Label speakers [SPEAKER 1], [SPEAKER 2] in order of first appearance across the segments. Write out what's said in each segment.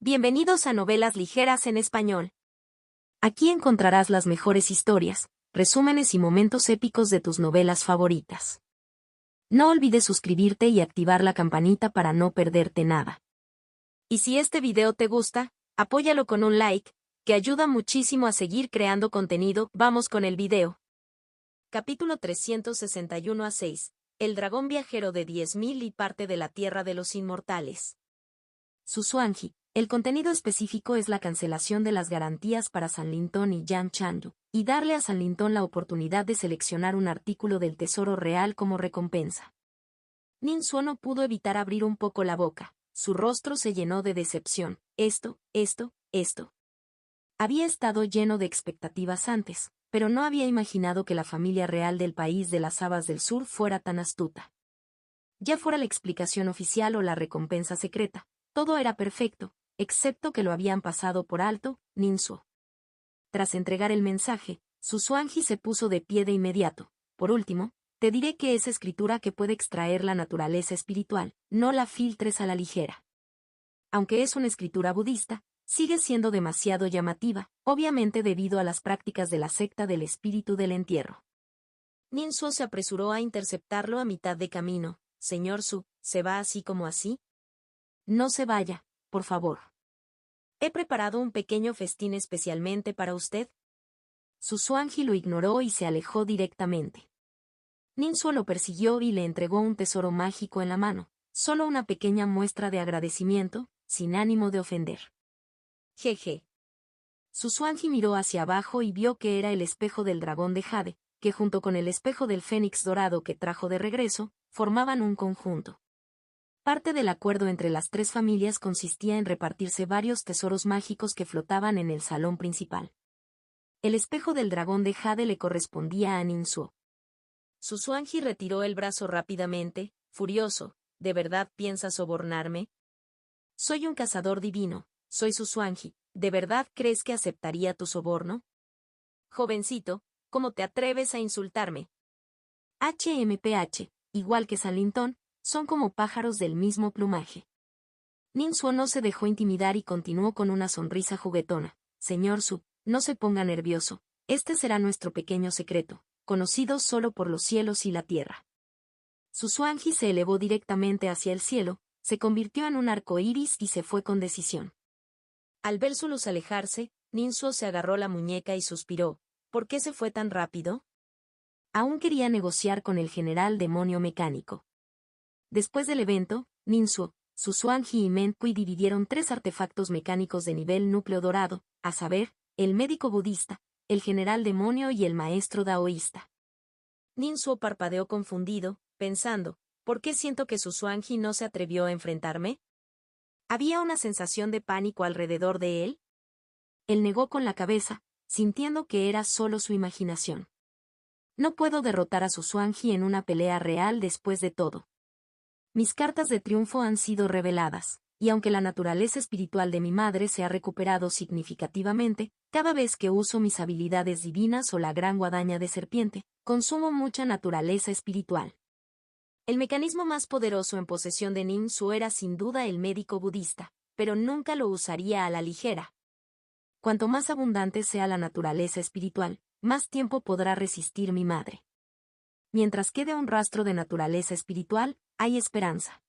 [SPEAKER 1] Bienvenidos a Novelas Ligeras en Español. Aquí encontrarás las mejores historias, resúmenes y momentos épicos de tus novelas favoritas. No olvides suscribirte y activar la campanita para no perderte nada. Y si este video te gusta, apóyalo con un like, que ayuda muchísimo a seguir creando contenido. Vamos con el video. Capítulo 361-6. El dragón viajero de 10.000 y parte de la tierra de los inmortales. Susuanji. El contenido específico es la cancelación de las garantías para San Lintón y Yan Chandu, y darle a San Lintón la oportunidad de seleccionar un artículo del tesoro real como recompensa. Ninsuo no pudo evitar abrir un poco la boca, su rostro se llenó de decepción. Esto. Había estado lleno de expectativas antes, pero no había imaginado que la familia real del país de las Habas del Sur fuera tan astuta. Ya fuera la explicación oficial o la recompensa secreta, todo era perfecto, excepto que lo habían pasado por alto. Ninsuo. Tras entregar el mensaje, Susuanji se puso de pie de inmediato. Por último, te diré que es escritura que puede extraer la naturaleza espiritual, no la filtres a la ligera. Aunque es una escritura budista, sigue siendo demasiado llamativa, obviamente debido a las prácticas de la secta del espíritu del entierro. Ninsuo se apresuró a interceptarlo a mitad de camino. Señor Su, ¿se va así como así? No se vaya, por favor. He preparado un pequeño festín especialmente para usted. Susuanji lo ignoró y se alejó directamente. Ninsuo lo persiguió y le entregó un tesoro mágico en la mano, solo una pequeña muestra de agradecimiento, sin ánimo de ofender. Jeje. Susuanji miró hacia abajo y vio que era el espejo del dragón de jade, que junto con el espejo del fénix dorado que trajo de regreso, formaban un conjunto. Parte del acuerdo entre las tres familias consistía en repartirse varios tesoros mágicos que flotaban en el salón principal. El espejo del dragón de jade le correspondía a Ninsuo. Susuanji retiró el brazo rápidamente, furioso. ¿De verdad piensas sobornarme? Soy un cazador divino, soy Susuanji. ¿De verdad crees que aceptaría tu soborno? Jovencito, ¿cómo te atreves a insultarme? HMPH, igual que San Lintón, son como pájaros del mismo plumaje. Ninsuo no se dejó intimidar y continuó con una sonrisa juguetona. Señor Su, no se ponga nervioso, este será nuestro pequeño secreto, conocido solo por los cielos y la tierra. Susuanji se elevó directamente hacia el cielo, se convirtió en un arco iris y se fue con decisión. Al ver su luz alejarse, Ninsuo se agarró la muñeca y suspiró. ¿Por qué se fue tan rápido? Aún quería negociar con el general demonio mecánico. Después del evento, Ninsuo, Susuanji y Menkui dividieron 3 artefactos mecánicos de nivel núcleo dorado, a saber, el médico budista, el general demonio y el maestro daoísta. Ninsuo parpadeó confundido, pensando, ¿por qué siento que Susuanji no se atrevió a enfrentarme? ¿Había una sensación de pánico alrededor de él? Él negó con la cabeza, sintiendo que era solo su imaginación. No puedo derrotar a Susuanji en una pelea real después de todo. Mis cartas de triunfo han sido reveladas, y aunque la naturaleza espiritual de mi madre se ha recuperado significativamente, cada vez que uso mis habilidades divinas o la gran guadaña de serpiente, consumo mucha naturaleza espiritual. El mecanismo más poderoso en posesión de Ninsuo era sin duda el médico budista, pero nunca lo usaría a la ligera. Cuanto más abundante sea la naturaleza espiritual, más tiempo podrá resistir mi madre. Mientras quede un rastro de naturaleza espiritual, hay esperanza.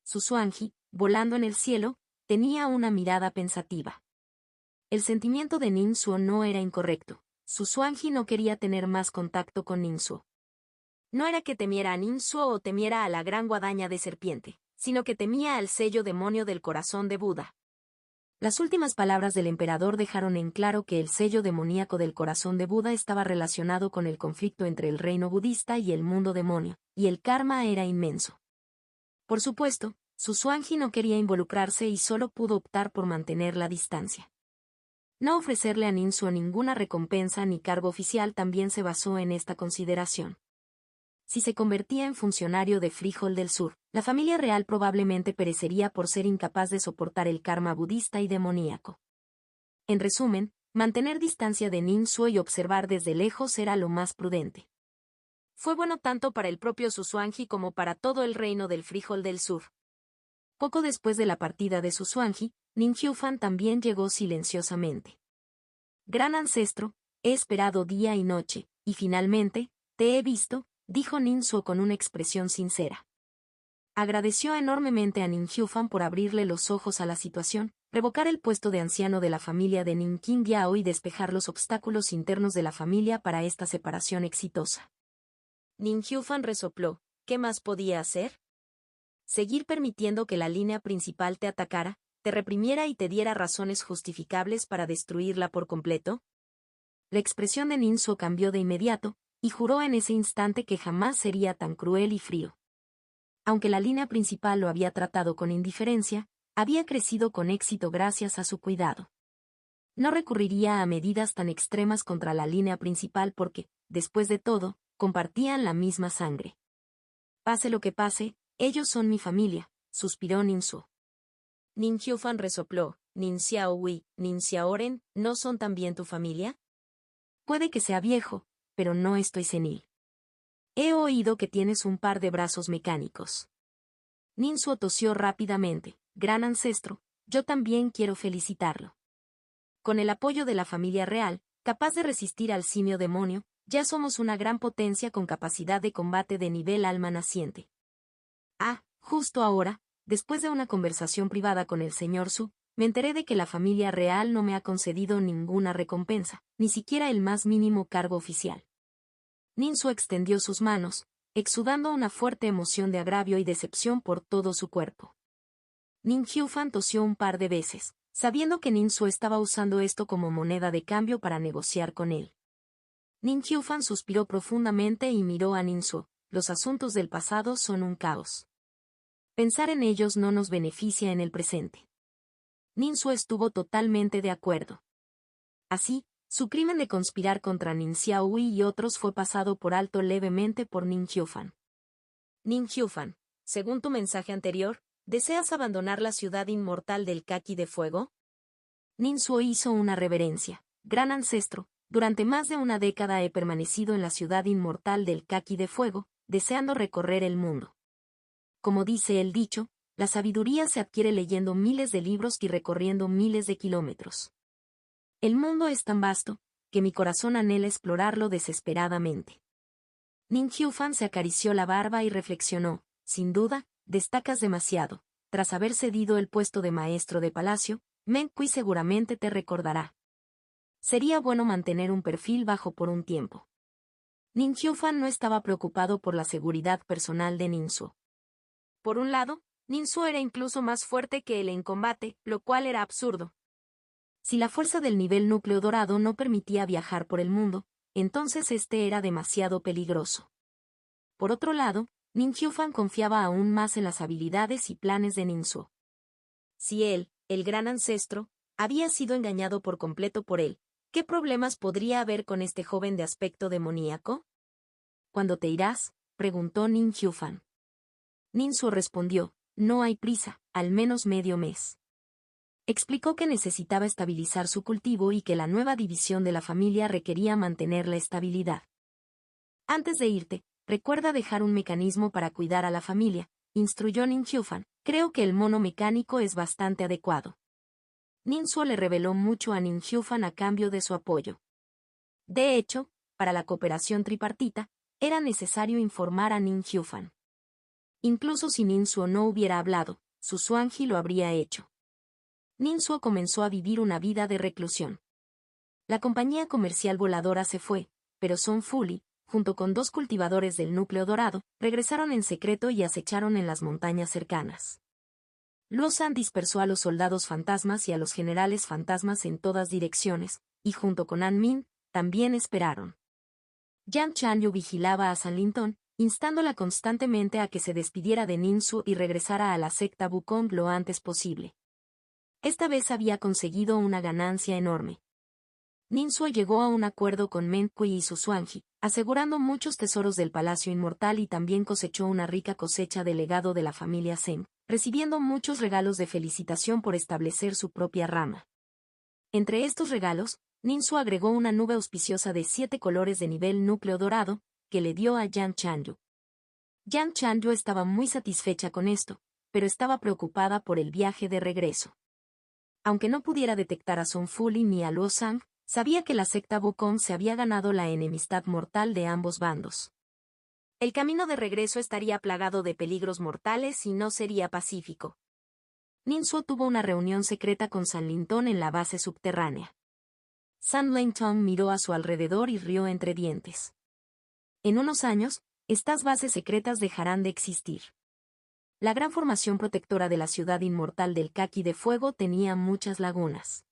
[SPEAKER 1] Susuanji, volando en el cielo, tenía una mirada pensativa. El sentimiento de Ninsuo no era incorrecto. Susuanji no quería tener más contacto con Ninsuo. No era que temiera a Ninsuo o temiera a la gran guadaña de serpiente, sino que temía al sello demonio del corazón de Buda. Las últimas palabras del emperador dejaron en claro que el sello demoníaco del corazón de Buda estaba relacionado con el conflicto entre el reino budista y el mundo demonio, y el karma era inmenso. Por supuesto, Susuanji no quería involucrarse y solo pudo optar por mantener la distancia. No ofrecerle a Ninsuo ninguna recompensa ni cargo oficial también se basó en esta consideración. Si se convertía en funcionario de Frijol del Sur, la familia real probablemente perecería por ser incapaz de soportar el karma budista y demoníaco. En resumen, mantener distancia de Ninsuo y observar desde lejos era lo más prudente. Fue bueno tanto para el propio Susuanji como para todo el reino del Frijol del Sur. Poco después de la partida de Susuanji, Nin Hyufan también llegó silenciosamente. Gran ancestro, he esperado día y noche, y finalmente, te he visto, dijo Nin Suo con una expresión sincera. Agradeció enormemente a Nin Hyufan por abrirle los ojos a la situación, revocar el puesto de anciano de la familia de Nin Qin Biao y despejar los obstáculos internos de la familia para esta separación exitosa. Nin Hyufan resopló, ¿qué más podía hacer? ¿Seguir permitiendo que la línea principal te atacara, te reprimiera y te diera razones justificables para destruirla por completo? La expresión de Nin Suo cambió de inmediato, y juró en ese instante que jamás sería tan cruel y frío. Aunque la línea principal lo había tratado con indiferencia, había crecido con éxito gracias a su cuidado. No recurriría a medidas tan extremas contra la línea principal porque, después de todo, compartían la misma sangre. Pase lo que pase, ellos son mi familia, suspiró Nin Suo. Nin Hyufan resopló, Nin Xiaohui, Nin Xiaoren, ¿no son también tu familia? Puede que sea viejo, pero no estoy senil. He oído que tienes un par de brazos mecánicos. Nin Suo tosió rápidamente, gran ancestro, yo también quiero felicitarlo. Con el apoyo de la familia real, capaz de resistir al simio demonio, ya somos una gran potencia con capacidad de combate de nivel alma naciente. Ah, justo ahora, después de una conversación privada con el señor Su, me enteré de que la familia real no me ha concedido ninguna recompensa, ni siquiera el más mínimo cargo oficial. Nin Suo extendió sus manos, exudando una fuerte emoción de agravio y decepción por todo su cuerpo. Nin Hyufan tosió un par de veces, sabiendo que Nin Suo estaba usando esto como moneda de cambio para negociar con él. Nin Hyufan suspiró profundamente y miró a Nin Suo, los asuntos del pasado son un caos. Pensar en ellos no nos beneficia en el presente. Nin Suo estuvo totalmente de acuerdo. Así, su crimen de conspirar contra Nin Xiaohui y otros fue pasado por alto levemente por Nin Hyufan. Nin Hyufan, según tu mensaje anterior, ¿deseas abandonar la ciudad inmortal del Kaki de Fuego? Nin Suo hizo una reverencia. Gran ancestro, durante más de una década he permanecido en la ciudad inmortal del Kaki de Fuego, deseando recorrer el mundo. Como dice el dicho, la sabiduría se adquiere leyendo miles de libros y recorriendo miles de kilómetros. El mundo es tan vasto, que mi corazón anhela explorarlo desesperadamente. Nin Hyufan se acarició la barba y reflexionó, sin duda, destacas demasiado. Tras haber cedido el puesto de maestro de palacio, Meng Kui seguramente te recordará. Sería bueno mantener un perfil bajo por un tiempo. Nin Hyufan no estaba preocupado por la seguridad personal de Nin Suo. Por un lado, Nin Suo era incluso más fuerte que él en combate, lo cual era absurdo. Si la fuerza del nivel núcleo dorado no permitía viajar por el mundo, entonces este era demasiado peligroso. Por otro lado, Nin Hyufan confiaba aún más en las habilidades y planes de Nin Suo. Si él, el gran ancestro, había sido engañado por completo por él, ¿qué problemas podría haber con este joven de aspecto demoníaco? ¿Cuándo te irás?, preguntó Nin Hyufan. Nin Suo respondió, no hay prisa, al menos medio mes. Explicó que necesitaba estabilizar su cultivo y que la nueva división de la familia requería mantener la estabilidad. Antes de irte, recuerda dejar un mecanismo para cuidar a la familia, instruyó Nin Hyufan, creo que el mono mecánico es bastante adecuado. Nin Suo le reveló mucho a Nin Hyufan a cambio de su apoyo. De hecho, para la cooperación tripartita, era necesario informar a Nin Hyufan. Incluso si Nin Suo no hubiera hablado, su Xuanji lo habría hecho. Nin Suo comenzó a vivir una vida de reclusión. La compañía comercial voladora se fue, pero Son Fuli, junto con 2 cultivadores del núcleo dorado, regresaron en secreto y acecharon en las montañas cercanas. Luo San dispersó a los soldados fantasmas y a los generales fantasmas en todas direcciones, y junto con An Min, también esperaron. Yan Chanyu vigilaba a San Lintong, instándola constantemente a que se despidiera de Nin Suo y regresara a la secta Wukong lo antes posible. Esta vez había conseguido una ganancia enorme. Nin Suo llegó a un acuerdo con Meng Kui y su Xuanji, asegurando muchos tesoros del Palacio Inmortal y también cosechó una rica cosecha del legado de la familia Zeng, recibiendo muchos regalos de felicitación por establecer su propia rama. Entre estos regalos, Nin Suo agregó una nube auspiciosa de 7 colores de nivel núcleo dorado, que le dio a Yan Chanyu. Yan Chanyu estaba muy satisfecha con esto, pero estaba preocupada por el viaje de regreso. Aunque no pudiera detectar a Song Fuli ni a Luo Sang, sabía que la secta Wukong se había ganado la enemistad mortal de ambos bandos. El camino de regreso estaría plagado de peligros mortales y no sería pacífico. Ninsuo tuvo una reunión secreta con San Lintong en la base subterránea. San Lintong miró a su alrededor y rió entre dientes. En unos años, estas bases secretas dejarán de existir. La gran formación protectora de la ciudad inmortal del Kaki de Fuego tenía muchas lagunas.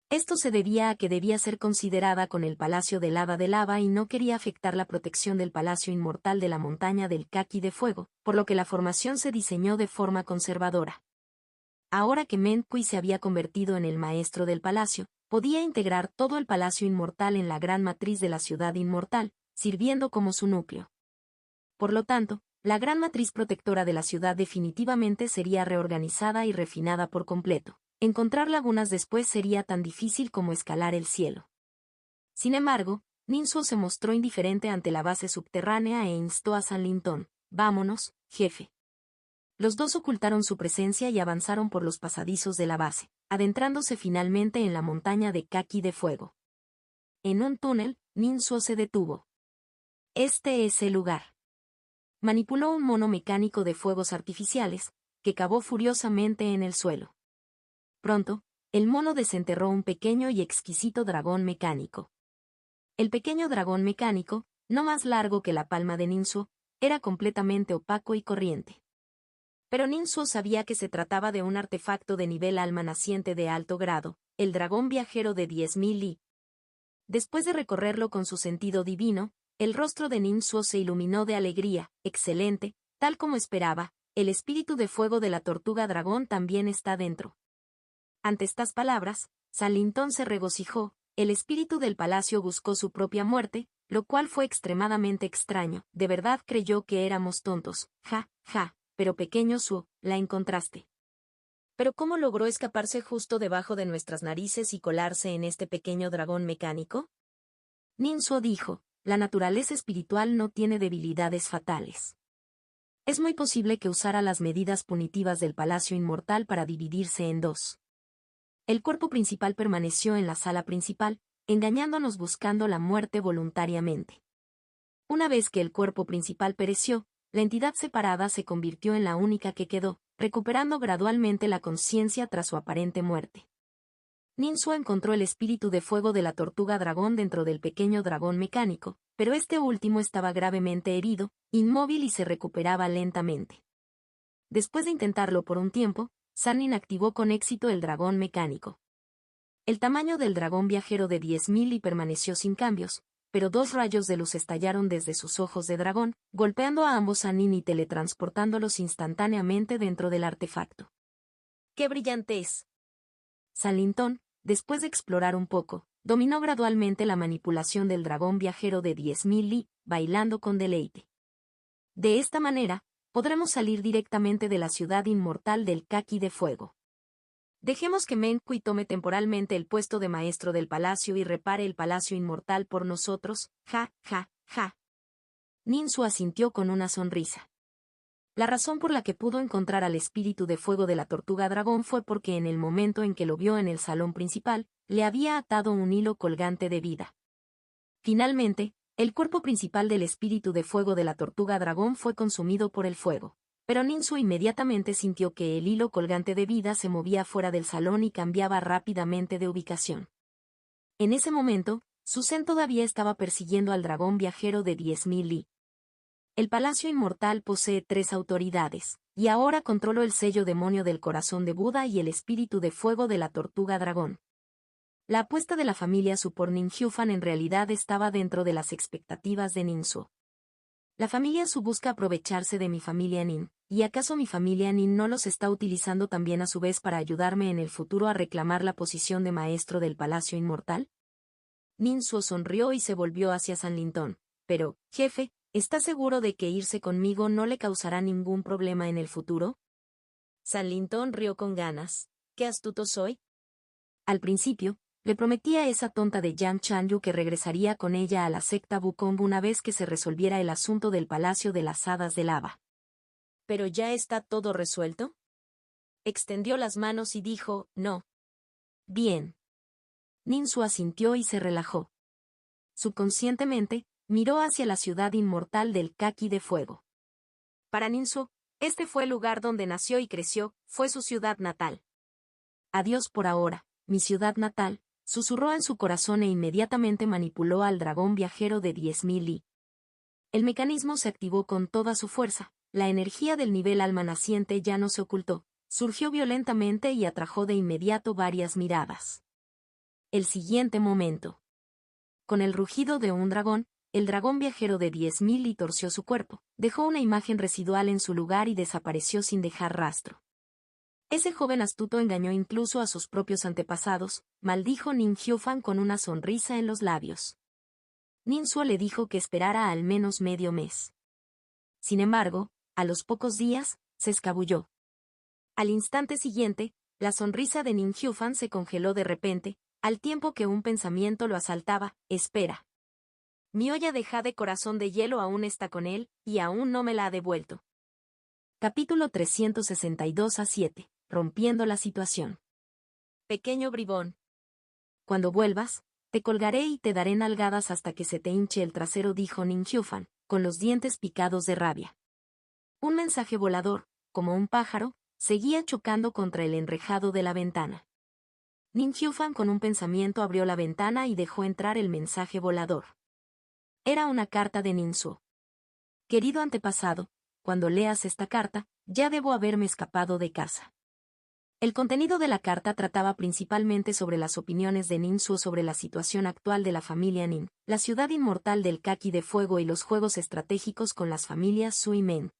[SPEAKER 1] Esto se debía a que debía ser considerada con el Palacio del Hada de Lava y no quería afectar la protección del Palacio Inmortal de la montaña del Kaki de Fuego, por lo que la formación se diseñó de forma conservadora. Ahora que Men Kui se había convertido en el maestro del palacio, podía integrar todo el Palacio Inmortal en la gran matriz de la ciudad inmortal, sirviendo como su núcleo. Por lo tanto, la gran matriz protectora de la ciudad definitivamente sería reorganizada y refinada por completo. Encontrar lagunas después sería tan difícil como escalar el cielo. Sin embargo, Ninsuo se mostró indiferente ante la base subterránea e instó a San Lintong: «Vámonos, jefe». Los dos ocultaron su presencia y avanzaron por los pasadizos de la base, adentrándose finalmente en la montaña de Kaki de Fuego. En un túnel, Ninsuo se detuvo. «Este es el lugar». Manipuló un mono mecánico de fuegos artificiales, que cavó furiosamente en el suelo. Pronto, el mono desenterró un pequeño y exquisito dragón mecánico. El pequeño dragón mecánico, no más largo que la palma de Ninsuo, era completamente opaco y corriente. Pero Ninsuo sabía que se trataba de un artefacto de nivel alma naciente de alto grado, el dragón viajero de 10.000 li. Después de recorrerlo con su sentido divino, el rostro de Ninsuo se iluminó de alegría. «Excelente, tal como esperaba, el espíritu de fuego de la tortuga dragón también está dentro». Ante estas palabras, San Lintong se regocijó. El espíritu del palacio buscó su propia muerte, lo cual fue extremadamente extraño. De verdad creyó que éramos tontos. Ja, ja, pero pequeño Su, la encontraste. ¿Pero cómo logró escaparse justo debajo de nuestras narices y colarse en este pequeño dragón mecánico? Ninsuo dijo: «La naturaleza espiritual no tiene debilidades fatales. Es muy posible que usara las medidas punitivas del Palacio Inmortal para dividirse en dos». El cuerpo principal permaneció en la sala principal, engañándonos buscando la muerte voluntariamente. Una vez que el cuerpo principal pereció, la entidad separada se convirtió en la única que quedó, recuperando gradualmente la conciencia tras su aparente muerte. Ninsuo encontró el espíritu de fuego de la tortuga dragón dentro del pequeño dragón mecánico, pero este último estaba gravemente herido, inmóvil y se recuperaba lentamente. Después de intentarlo por un tiempo, Sannin activó con éxito el dragón mecánico. El tamaño del dragón viajero de 10.000 li permaneció sin cambios, pero dos rayos de luz estallaron desde sus ojos de dragón, golpeando a ambos Sannin y teletransportándolos instantáneamente dentro del artefacto. ¡Qué brillante es! San Lintong, después de explorar un poco, dominó gradualmente la manipulación del dragón viajero de 10.000 li, bailando con deleite. De esta manera, podremos salir directamente de la ciudad inmortal del Kaki de Fuego. Dejemos que Men Kui tome temporalmente el puesto de maestro del palacio y repare el palacio inmortal por nosotros. Ja, ja, ja. Ninsuo asintió con una sonrisa. La razón por la que pudo encontrar al espíritu de fuego de la tortuga dragón fue porque en el momento en que lo vio en el salón principal, le había atado un hilo colgante de vida. Finalmente, el cuerpo principal del espíritu de fuego de la tortuga dragón fue consumido por el fuego. Pero Ninsuo inmediatamente sintió que el hilo colgante de vida se movía fuera del salón y cambiaba rápidamente de ubicación. En ese momento, Su Zen todavía estaba persiguiendo al dragón viajero de 10.000 li. El Palacio Inmortal posee 3 autoridades, y ahora controlo el sello demonio del corazón de Buda y el espíritu de fuego de la tortuga dragón. La apuesta de la familia Su por Nin Hyufan en realidad estaba dentro de las expectativas de Ninsuo. La familia Su busca aprovecharse de mi familia Nin, ¿y acaso mi familia Nin no los está utilizando también a su vez para ayudarme en el futuro a reclamar la posición de maestro del Palacio Inmortal? Ninsuo sonrió y se volvió hacia San Lintong. Pero, jefe, ¿está seguro de que irse conmigo no le causará ningún problema en el futuro? San Lintong rió con ganas. ¿Qué astuto soy? Al principio, le prometí a esa tonta de Yang Chanyu que regresaría con ella a la secta Wukong una vez que se resolviera el asunto del Palacio de las Hadas de Lava. ¿Pero ya está todo resuelto? Extendió las manos y dijo: «No. Bien. Ninsu asintió y se relajó. Subconscientemente, miró hacia la ciudad inmortal del Kaki de Fuego. Para Ninsu, este fue el lugar donde nació y creció, fue su ciudad natal. Adiós por ahora, mi ciudad natal, susurró en su corazón e inmediatamente manipuló al dragón viajero de 10.000 Li. El mecanismo se activó con toda su fuerza, la energía del nivel alma naciente ya no se ocultó, surgió violentamente y atrajo de inmediato varias miradas. El siguiente momento. Con el rugido de un dragón, el dragón viajero de 10.000 Li torció su cuerpo, dejó una imagen residual en su lugar y desapareció sin dejar rastro. Ese joven astuto engañó incluso a sus propios antepasados, maldijo Nin Hyufan con una sonrisa en los labios. Ninsu le dijo que esperara al menos medio mes. Sin embargo, a los pocos días, se escabulló. Al instante siguiente, la sonrisa de Nin Hyufan se congeló de repente, al tiempo que un pensamiento lo asaltaba: espera. Mi olla de jade corazón de hielo aún está con él, y aún no me la ha devuelto. Capítulo 362-7. Rompiendo la situación. Pequeño bribón. Cuando vuelvas, te colgaré y te daré nalgadas hasta que se te hinche el trasero, dijo Nin Hyufan, con los dientes picados de rabia. Un mensaje volador, como un pájaro, seguía chocando contra el enrejado de la ventana. Nin Hyufan con un pensamiento abrió la ventana y dejó entrar el mensaje volador. Era una carta de Ninsu. Querido antepasado, cuando leas esta carta, ya debo haberme escapado de casa. El contenido de la carta trataba principalmente sobre las opiniones de Ninsu sobre la situación actual de la familia Nin, la ciudad inmortal del Kaki de Fuego y los juegos estratégicos con las familias Su y Men.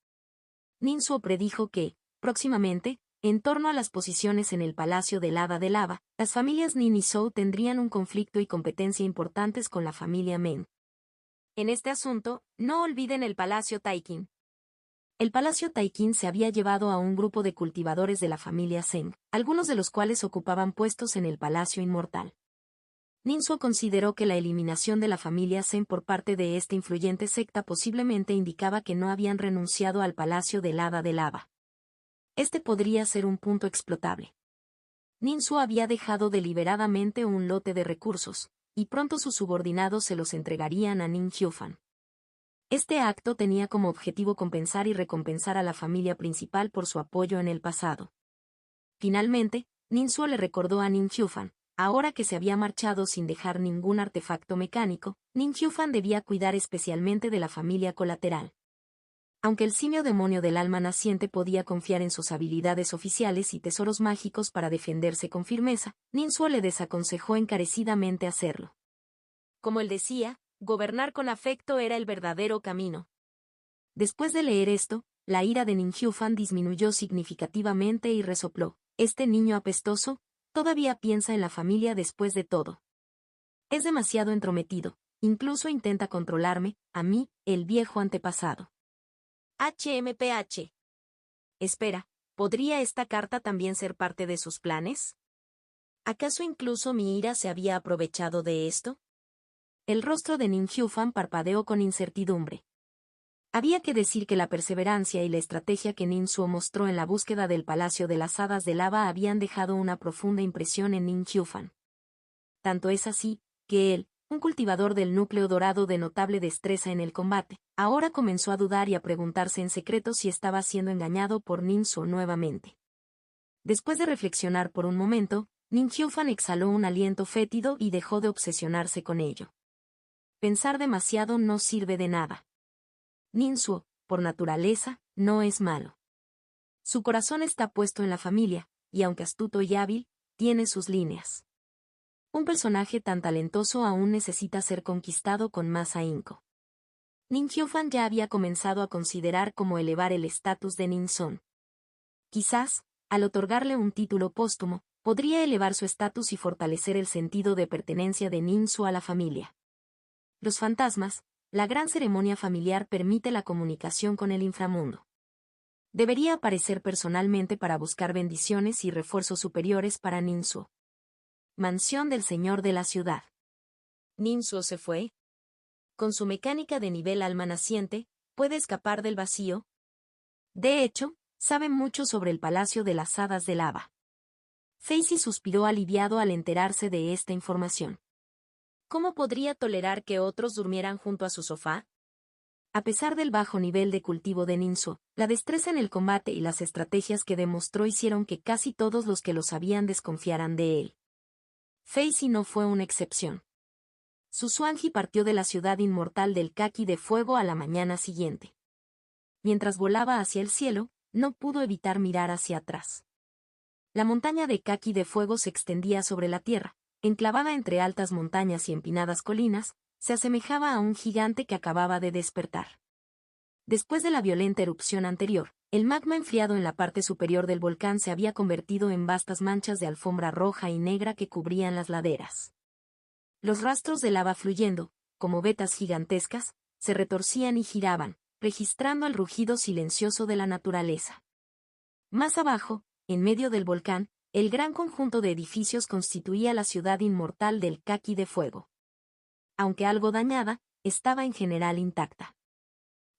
[SPEAKER 1] Ninsu predijo que, próximamente, en torno a las posiciones en el Palacio del Hada de Lava, las familias Nin y Zhou tendrían un conflicto y competencia importantes con la familia Men. En este asunto, no olviden el Palacio Taikin. El Palacio Taikin se había llevado a un grupo de cultivadores de la familia Zeng, algunos de los cuales ocupaban puestos en el Palacio Inmortal. Ninsu consideró que la eliminación de la familia Zeng por parte de esta influyente secta posiblemente indicaba que no habían renunciado al Palacio del Hada de Lava. Este podría ser un punto explotable. Ninsu había dejado deliberadamente un lote de recursos, y pronto sus subordinados se los entregarían a Nin Hyufan. Este acto tenía como objetivo compensar y recompensar a la familia principal por su apoyo en el pasado. Finalmente, Ninsu le recordó a Nin Hyufan, ahora que se había marchado sin dejar ningún artefacto mecánico, Nin Hyufan debía cuidar especialmente de la familia colateral. Aunque el simio demonio del alma naciente podía confiar en sus habilidades oficiales y tesoros mágicos para defenderse con firmeza, Ninsu le desaconsejó encarecidamente hacerlo. Como él decía, gobernar con afecto era el verdadero camino. Después de leer esto, la ira de Nin Hyufan disminuyó significativamente y resopló: este niño apestoso, todavía piensa en la familia después de todo. Es demasiado entrometido, incluso intenta controlarme, a mí, el viejo antepasado. HMPH. Espera, ¿podría esta carta también ser parte de sus planes? ¿Acaso incluso mi ira se había aprovechado de esto? El rostro de Nin Hyufan parpadeó con incertidumbre. Había que decir que la perseverancia y la estrategia que Ninsu mostró en la búsqueda del Palacio de las Hadas de Lava habían dejado una profunda impresión en Nin Hyufan. Tanto es así, que él, un cultivador del núcleo dorado de notable destreza en el combate, ahora comenzó a dudar y a preguntarse en secreto si estaba siendo engañado por Ninsu nuevamente. Después de reflexionar por un momento, Nin Hyufan exhaló un aliento fétido y dejó de obsesionarse con ello. Pensar demasiado no sirve de nada. Ninsu, por naturaleza, no es malo. Su corazón está puesto en la familia, y aunque astuto y hábil, tiene sus líneas. Un personaje tan talentoso aún necesita ser conquistado con más ahínco. Nin Hyufan ya había comenzado a considerar cómo elevar el estatus de Ninsun. Quizás, al otorgarle un título póstumo, podría elevar su estatus y fortalecer el sentido de pertenencia de Ninsu a la familia. Los fantasmas, la gran ceremonia familiar permite la comunicación con el inframundo. Debería aparecer personalmente para buscar bendiciones y refuerzos superiores para Ninsu. Mansión del señor de la ciudad. Ninsu se fue. Con su mecánica de nivel alma naciente, puede escapar del vacío. De hecho, sabe mucho sobre el Palacio de las Hadas de Lava. Facey suspiró aliviado al enterarse de esta información. ¿Cómo podría tolerar que otros durmieran junto a su sofá? A pesar del bajo nivel de cultivo de Ninsuo, la destreza en el combate y las estrategias que demostró hicieron que casi todos los que lo sabían desconfiaran de él. Facey no fue una excepción. Su Swanji partió de la ciudad inmortal del Kaki de Fuego a la mañana siguiente. Mientras volaba hacia el cielo, no pudo evitar mirar hacia atrás. La montaña de Kaki de Fuego se extendía sobre la tierra, enclavada entre altas montañas y empinadas colinas, se asemejaba a un gigante que acababa de despertar. Después de la violenta erupción anterior, el magma enfriado en la parte superior del volcán se había convertido en vastas manchas de alfombra roja y negra que cubrían las laderas. Los rastros de lava fluyendo, como vetas gigantescas, se retorcían y giraban, registrando el rugido silencioso de la naturaleza. Más abajo, en medio del volcán, el gran conjunto de edificios constituía la ciudad inmortal del Kaki de Fuego. Aunque algo dañada, estaba en general intacta.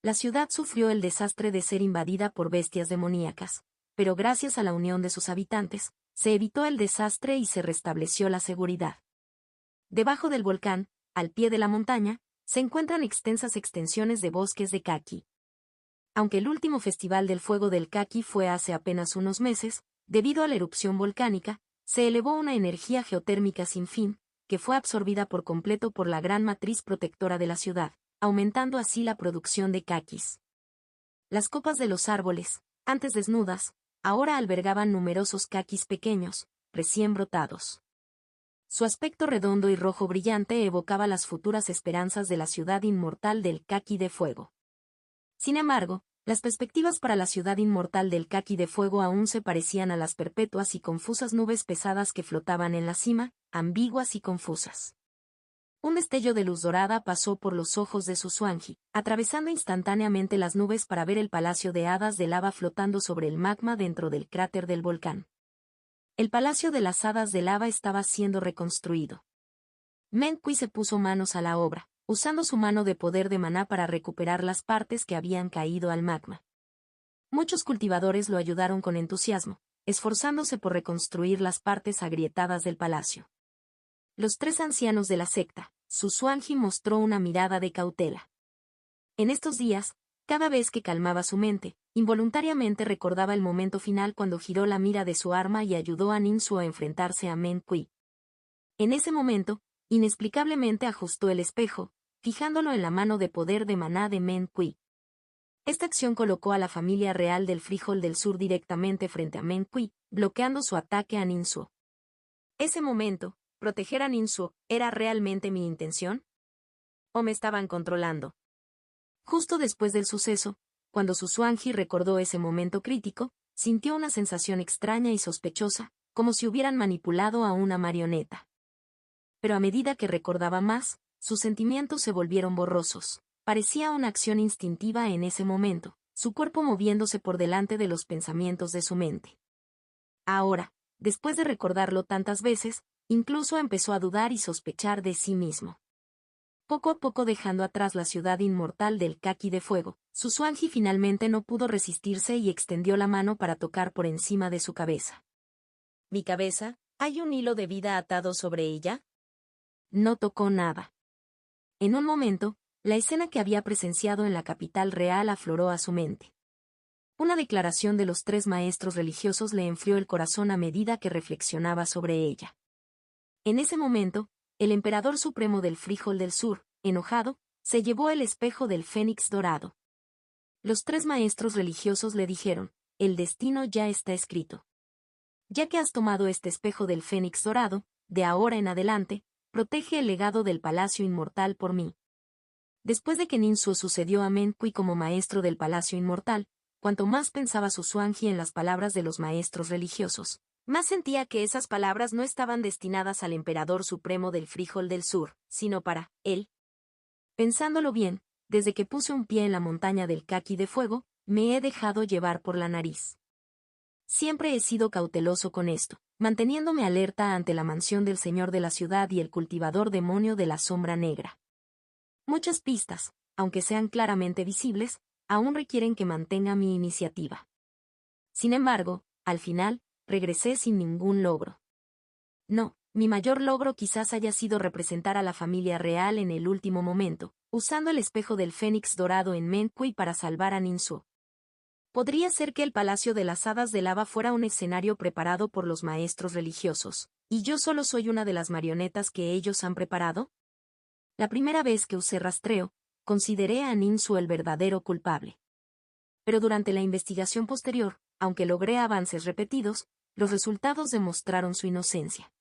[SPEAKER 1] La ciudad sufrió el desastre de ser invadida por bestias demoníacas, pero gracias a la unión de sus habitantes, se evitó el desastre y se restableció la seguridad. Debajo del volcán, al pie de la montaña, se encuentran extensas extensiones de bosques de Kaki. Aunque el último festival del fuego del Kaki fue hace apenas unos meses, debido a la erupción volcánica, se elevó una energía geotérmica sin fin, que fue absorbida por completo por la gran matriz protectora de la ciudad, aumentando así la producción de kakis. Las copas de los árboles, antes desnudas, ahora albergaban numerosos kakis pequeños, recién brotados. Su aspecto redondo y rojo brillante evocaba las futuras esperanzas de la ciudad inmortal del Kaki de Fuego. Sin embargo, las perspectivas para la ciudad inmortal del Kaki de Fuego aún se parecían a las perpetuas y confusas nubes pesadas que flotaban en la cima, ambiguas y confusas. Un destello de luz dorada pasó por los ojos de su Swanji, atravesando instantáneamente las nubes para ver el palacio de hadas de lava flotando sobre el magma dentro del cráter del volcán. El palacio de las hadas de lava estaba siendo reconstruido. Menkui se puso manos a la obra, usando su mano de poder de maná para recuperar las partes que habían caído al magma. Muchos cultivadores lo ayudaron con entusiasmo, esforzándose por reconstruir las partes agrietadas del palacio. Los tres ancianos de la secta, su Swanji mostró una mirada de cautela. En estos días, cada vez que calmaba su mente, involuntariamente recordaba el momento final cuando giró la mira de su arma y ayudó a Ninsuo a enfrentarse a Menkui. En ese momento, inexplicablemente ajustó el espejo, fijándolo en la mano de poder de maná de Menkui. Esta acción colocó a la familia real del Frijol del Sur directamente frente a Menkui, bloqueando su ataque a Ninsuo. Ese momento, proteger a Ninsuo, ¿era realmente mi intención? ¿O me estaban controlando? Justo después del suceso, cuando su Swanji recordó ese momento crítico, sintió una sensación extraña y sospechosa, como si hubieran manipulado a una marioneta. Pero a medida que recordaba más, sus sentimientos se volvieron borrosos. Parecía una acción instintiva en ese momento, su cuerpo moviéndose por delante de los pensamientos de su mente. Ahora, después de recordarlo tantas veces, incluso empezó a dudar y sospechar de sí mismo. Poco a poco dejando atrás la ciudad inmortal del Kaki de Fuego, su Swanji finalmente no pudo resistirse y extendió la mano para tocar por encima de su cabeza. ¿Mi cabeza? ¿Hay un hilo de vida atado sobre ella? No tocó nada. En un momento, la escena que había presenciado en la capital real afloró a su mente. Una declaración de los tres maestros religiosos le enfrió el corazón a medida que reflexionaba sobre ella. En ese momento, el emperador supremo del Frijol del Sur, enojado, se llevó el espejo del Fénix dorado. Los tres maestros religiosos le dijeron, el destino ya está escrito. Ya que has tomado este espejo del Fénix dorado, de ahora en adelante, protege el legado del Palacio Inmortal por mí. Después de que Ninsuo sucedió a Menkui como maestro del Palacio Inmortal, cuanto más pensaba su Swanji en las palabras de los maestros religiosos, más sentía que esas palabras no estaban destinadas al emperador supremo del Frijol del Sur, sino para él. Pensándolo bien, desde que puse un pie en la montaña del Kaki de Fuego, me he dejado llevar por la nariz. Siempre he sido cauteloso con esto, manteniéndome alerta ante la mansión del señor de la ciudad y el cultivador demonio de la sombra negra. Muchas pistas, aunque sean claramente visibles, aún requieren que mantenga mi iniciativa. Sin embargo, al final, regresé sin ningún logro. No, mi mayor logro quizás haya sido representar a la familia real en el último momento, usando el espejo del Fénix dorado en Menkui para salvar a Ninsuo. Podría ser que el Palacio de las Hadas de Lava fuera un escenario preparado por los maestros religiosos, y yo solo soy una de las marionetas que ellos han preparado. La primera vez que usé rastreo, consideré a Ninsuo el verdadero culpable. Pero durante la investigación posterior, aunque logré avances repetidos, los resultados demostraron su inocencia.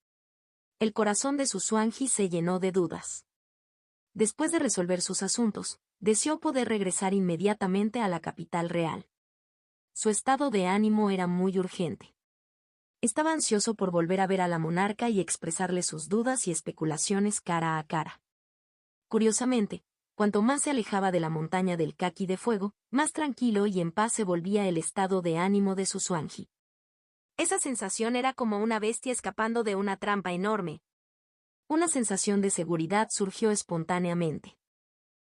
[SPEAKER 1] El corazón de Susuanji se llenó de dudas. Después de resolver sus asuntos, deseó poder regresar inmediatamente a la capital real. Su estado de ánimo era muy urgente. Estaba ansioso por volver a ver a la monarca y expresarle sus dudas y especulaciones cara a cara. Curiosamente, cuanto más se alejaba de la montaña del Kaki de Fuego, más tranquilo y en paz se volvía el estado de ánimo de Susuanji. Esa sensación era como una bestia escapando de una trampa enorme. Una sensación de seguridad surgió espontáneamente.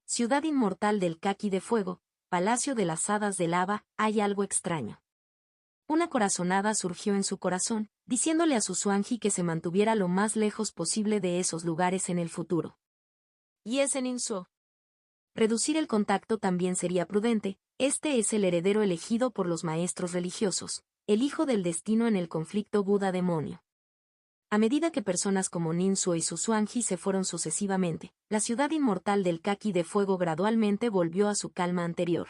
[SPEAKER 1] Ciudad inmortal del Kaki de Fuego, Palacio de las Hadas de Lava, hay algo extraño. Una corazonada surgió en su corazón, diciéndole a Susuanji que se mantuviera lo más lejos posible de esos lugares en el futuro. Y ese Ninsuo. Reducir el contacto también sería prudente, este es el heredero elegido por los maestros religiosos, el hijo del destino en el conflicto Buda-demonio. A medida que personas como Ninsuo y Susuanji se fueron sucesivamente, la ciudad inmortal del Kaki de Fuego gradualmente volvió a su calma anterior.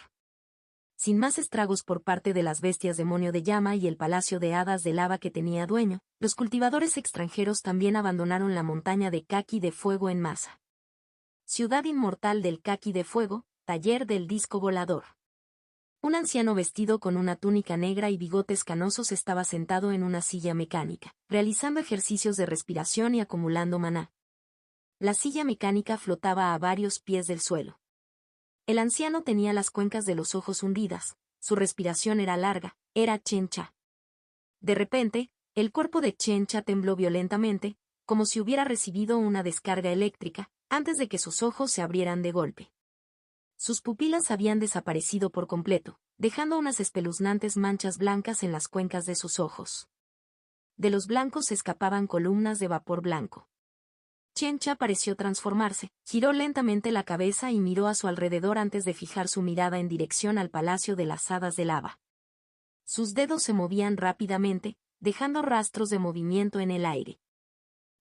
[SPEAKER 1] Sin más estragos por parte de las bestias demonio de llama y el palacio de hadas de lava que tenía dueño, los cultivadores extranjeros también abandonaron la montaña de Kaki de Fuego en masa. Ciudad inmortal del Kaki de Fuego, taller del disco volador. Un anciano vestido con una túnica negra y bigotes canosos estaba sentado en una silla mecánica, realizando ejercicios de respiración y acumulando maná. La silla mecánica flotaba a varios pies del suelo. El anciano tenía las cuencas de los ojos hundidas, su respiración era larga, era Chencha. De repente, el cuerpo de Chencha tembló violentamente, como si hubiera recibido una descarga eléctrica, antes de que sus ojos se abrieran de golpe. Sus pupilas habían desaparecido por completo, dejando unas espeluznantes manchas blancas en las cuencas de sus ojos. De los blancos se escapaban columnas de vapor blanco. Chencha pareció transformarse, giró lentamente la cabeza y miró a su alrededor antes de fijar su mirada en dirección al Palacio de las Hadas de Lava. Sus dedos se movían rápidamente, dejando rastros de movimiento en el aire.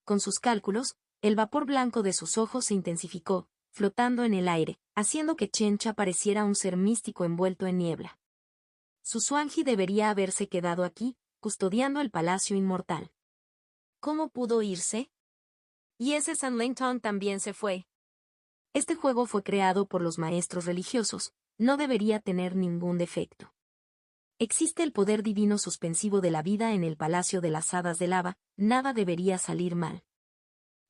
[SPEAKER 1] Con sus cálculos, el vapor blanco de sus ojos se intensificó, flotando en el aire, haciendo que Chencha pareciera un ser místico envuelto en niebla. Susuanji debería haberse quedado aquí, custodiando el palacio inmortal. ¿Cómo pudo irse? Y ese San Lengtong también se fue. Este juego fue creado por los maestros religiosos, no debería tener ningún defecto. Existe el poder divino suspensivo de la vida en el Palacio de las Hadas de Lava, nada debería salir mal.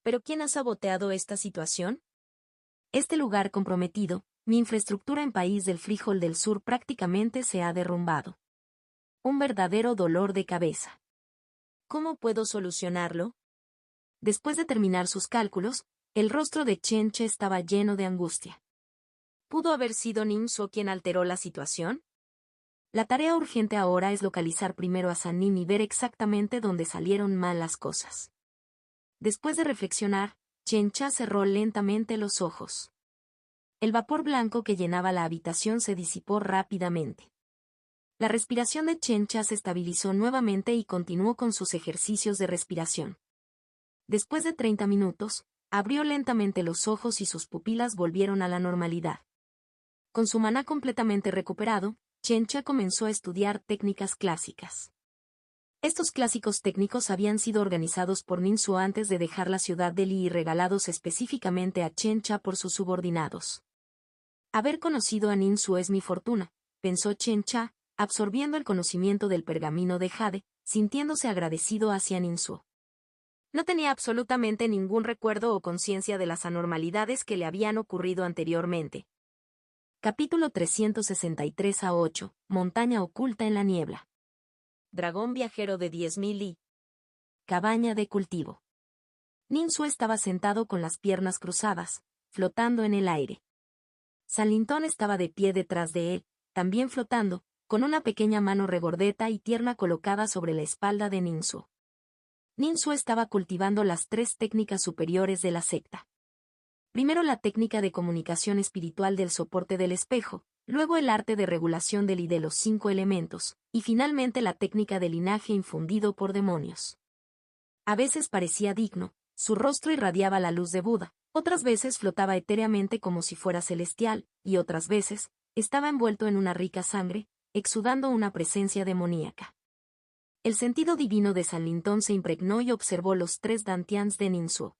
[SPEAKER 1] ¿Pero quién ha saboteado esta situación? Este lugar comprometido, mi infraestructura en País del Frijol del Sur prácticamente se ha derrumbado. Un verdadero dolor de cabeza. ¿Cómo puedo solucionarlo? Después de terminar sus cálculos, el rostro de Chencha estaba lleno de angustia. ¿Pudo haber sido Ninsuo quien alteró la situación? La tarea urgente ahora es localizar primero a Sannin y ver exactamente dónde salieron mal las cosas. Después de reflexionar, Chencha cerró lentamente los ojos. El vapor blanco que llenaba la habitación se disipó rápidamente. La respiración de Chencha se estabilizó nuevamente y continuó con sus ejercicios de respiración. Después de 30 minutos, abrió lentamente los ojos y sus pupilas volvieron a la normalidad. Con su maná completamente recuperado, Chencha comenzó a estudiar técnicas clásicas. Estos clásicos técnicos habían sido organizados por Ninsuo antes de dejar la ciudad de Li y regalados específicamente a Chencha por sus subordinados. Haber conocido a Ninsuo es mi fortuna, pensó Chencha, absorbiendo el conocimiento del pergamino de Jade, sintiéndose agradecido hacia Ninsuo. No tenía absolutamente ningún recuerdo o conciencia de las anormalidades que le habían ocurrido anteriormente. Capítulo 363-8, Montaña oculta en la niebla. Dragón viajero de 10.000 Li. Cabaña de cultivo. Ninsuo estaba sentado con las piernas cruzadas, flotando en el aire. San Lintón estaba de pie detrás de él, también flotando, con una pequeña mano regordeta y tierna colocada sobre la espalda de Ninsuo. Ninsuo estaba cultivando las 3 técnicas superiores de la secta. Primero la técnica de comunicación espiritual del soporte del espejo, luego el arte de regulación del y de los 5 elementos, y finalmente la técnica de linaje infundido por demonios. A veces parecía digno, su rostro irradiaba la luz de Buda, otras veces flotaba etéreamente como si fuera celestial, y otras veces, estaba envuelto en una rica sangre, exudando una presencia demoníaca. El sentido divino de San Lintón se impregnó y observó los 3 dantians de Ninsuo.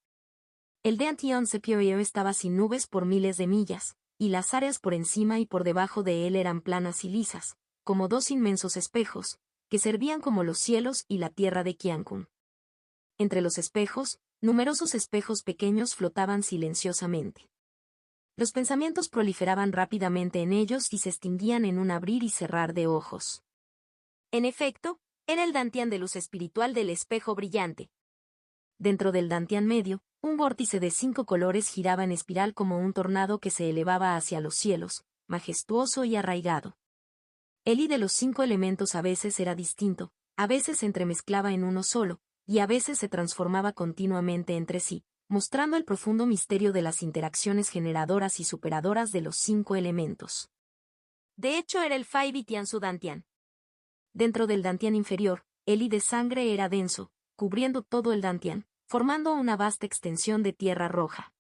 [SPEAKER 1] El Dantian Superior estaba sin nubes por miles de millas, y las áreas por encima y por debajo de él eran planas y lisas, como 2 inmensos espejos, que servían como los cielos y la tierra de Qiankun. Entre los espejos, numerosos espejos pequeños flotaban silenciosamente. Los pensamientos proliferaban rápidamente en ellos y se extinguían en un abrir y cerrar de ojos. En efecto, era el Dantian de luz espiritual del espejo brillante. Dentro del Dantian medio, un vórtice de 5 colores giraba en espiral como un tornado que se elevaba hacia los cielos, majestuoso y arraigado. El I de los 5 elementos a veces era distinto, a veces se entremezclaba en uno solo, y a veces se transformaba continuamente entre sí, mostrando el profundo misterio de las interacciones generadoras y superadoras de los 5 elementos. De hecho era el Fai Vitian-su Dantian. Dentro del Dantian inferior, el I de sangre era denso, cubriendo todo el Dantian, formando una vasta extensión de tierra roja.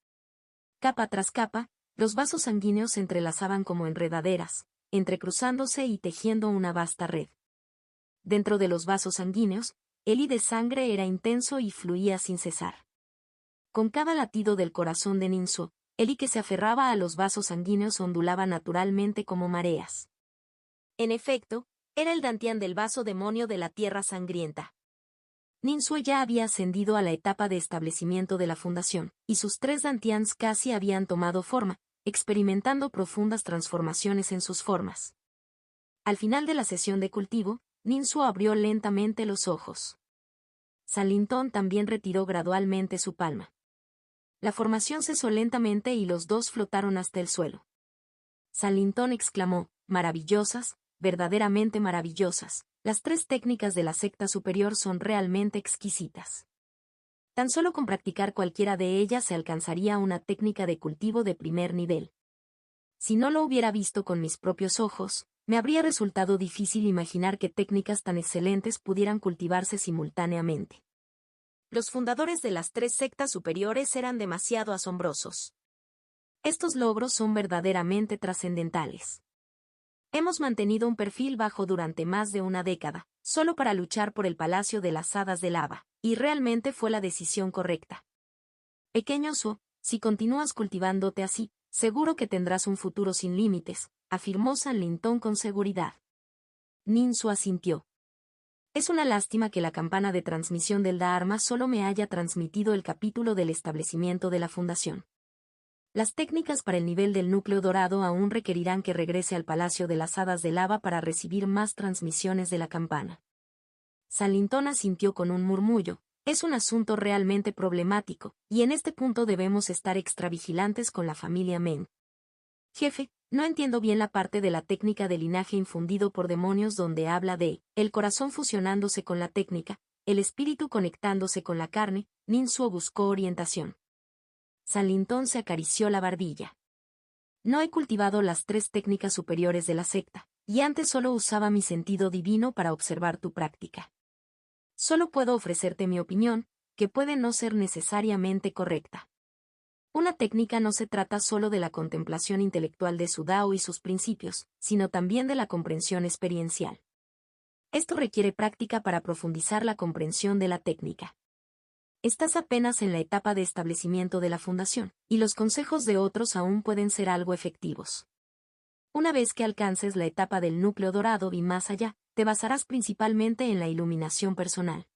[SPEAKER 1] Capa tras capa, los vasos sanguíneos se entrelazaban como enredaderas, entrecruzándose y tejiendo una vasta red. Dentro de los vasos sanguíneos, el I de sangre era intenso y fluía sin cesar. Con cada latido del corazón de Ninsuo, el I que se aferraba a los vasos sanguíneos ondulaba naturalmente como mareas. En efecto, era el Dantian del vaso demonio de la tierra sangrienta. Ninsuo ya había ascendido a la etapa de establecimiento de la fundación, y sus 3 dantians casi habían tomado forma, experimentando profundas transformaciones en sus formas. Al final de la sesión de cultivo, Ninsuo abrió lentamente los ojos. San Lintón también retiró gradualmente su palma. La formación cesó lentamente y los 2 flotaron hasta el suelo. San Lintón exclamó, maravillosas, verdaderamente maravillosas. Las 3 técnicas de la secta superior son realmente exquisitas. Tan solo con practicar cualquiera de ellas se alcanzaría una técnica de cultivo de primer nivel. Si no lo hubiera visto con mis propios ojos, me habría resultado difícil imaginar que técnicas tan excelentes pudieran cultivarse simultáneamente. Los fundadores de las 3 sectas superiores eran demasiado asombrosos. Estos logros son verdaderamente trascendentales. Hemos mantenido un perfil bajo durante más de una década, solo para luchar por el Palacio de las Hadas de Lava, y realmente fue la decisión correcta. Pequeño Suo, si continúas cultivándote así, seguro que tendrás un futuro sin límites, afirmó San Lintón con seguridad. Ninsuo asintió. Es una lástima que la campana de transmisión del Dharma solo me haya transmitido el capítulo del establecimiento de la fundación. Las técnicas para el nivel del núcleo dorado aún requerirán que regrese al Palacio de las Hadas de Lava para recibir más transmisiones de la campana. San Lintón asintió con un murmullo. Es un asunto realmente problemático, y en este punto debemos estar extra vigilantes con la familia Meng. Jefe, no entiendo bien la parte de la técnica de linaje infundido por demonios donde habla de el corazón fusionándose con la técnica, el espíritu conectándose con la carne. Ninsuo buscó orientación. San Lintón se acarició la barbilla. No he cultivado las 3 técnicas superiores de la secta, y antes solo usaba mi sentido divino para observar tu práctica. Solo puedo ofrecerte mi opinión, que puede no ser necesariamente correcta. Una técnica no se trata solo de la contemplación intelectual de su Dao y sus principios, sino también de la comprensión experiencial. Esto requiere práctica para profundizar la comprensión de la técnica. Estás apenas en la etapa de establecimiento de la fundación, y los consejos de otros aún pueden ser algo efectivos. Una vez que alcances la etapa del núcleo dorado y más allá, te basarás principalmente en la iluminación personal.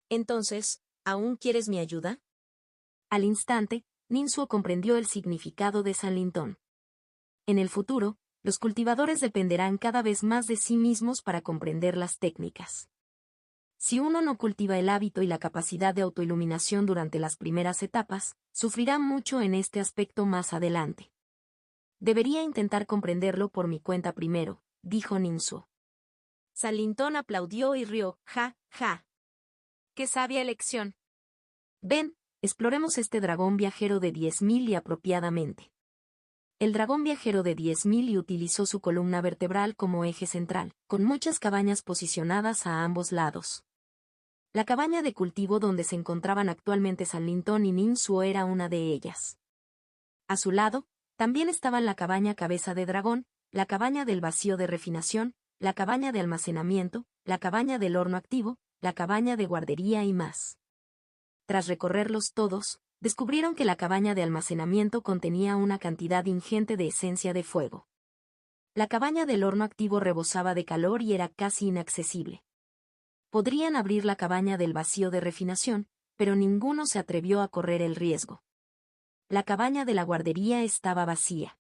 [SPEAKER 1] Entonces, ¿aún quieres mi ayuda? Al instante, Ninsuo comprendió el significado de San Lintón. En el futuro, los cultivadores dependerán cada vez más de sí mismos para comprender las técnicas. Si uno no cultiva el hábito y la capacidad de autoiluminación durante las primeras etapas, sufrirá mucho en este aspecto más adelante. Debería intentar comprenderlo por mi cuenta primero, dijo Ninsuo. San Lintón aplaudió y rió, ja, ja. ¡Qué sabia elección! Ven, exploremos este dragón viajero de 10.000 y apropiadamente. El dragón viajero de 10.000 y utilizó su columna vertebral como eje central, con muchas cabañas posicionadas a ambos lados. La cabaña de cultivo donde se encontraban actualmente San Lintón y Nin Suo era una de ellas. A su lado, también estaban la cabaña Cabeza de Dragón, la cabaña del vacío de refinación, la cabaña de almacenamiento, la cabaña del horno activo, la cabaña de guardería y más. Tras recorrerlos todos, descubrieron que la cabaña de almacenamiento contenía una cantidad ingente de esencia de fuego. La cabaña del horno activo rebosaba de calor y era casi inaccesible. Podrían abrir la cabaña del vacío de refinación, pero ninguno se atrevió a correr el riesgo. La cabaña de la guardería estaba vacía.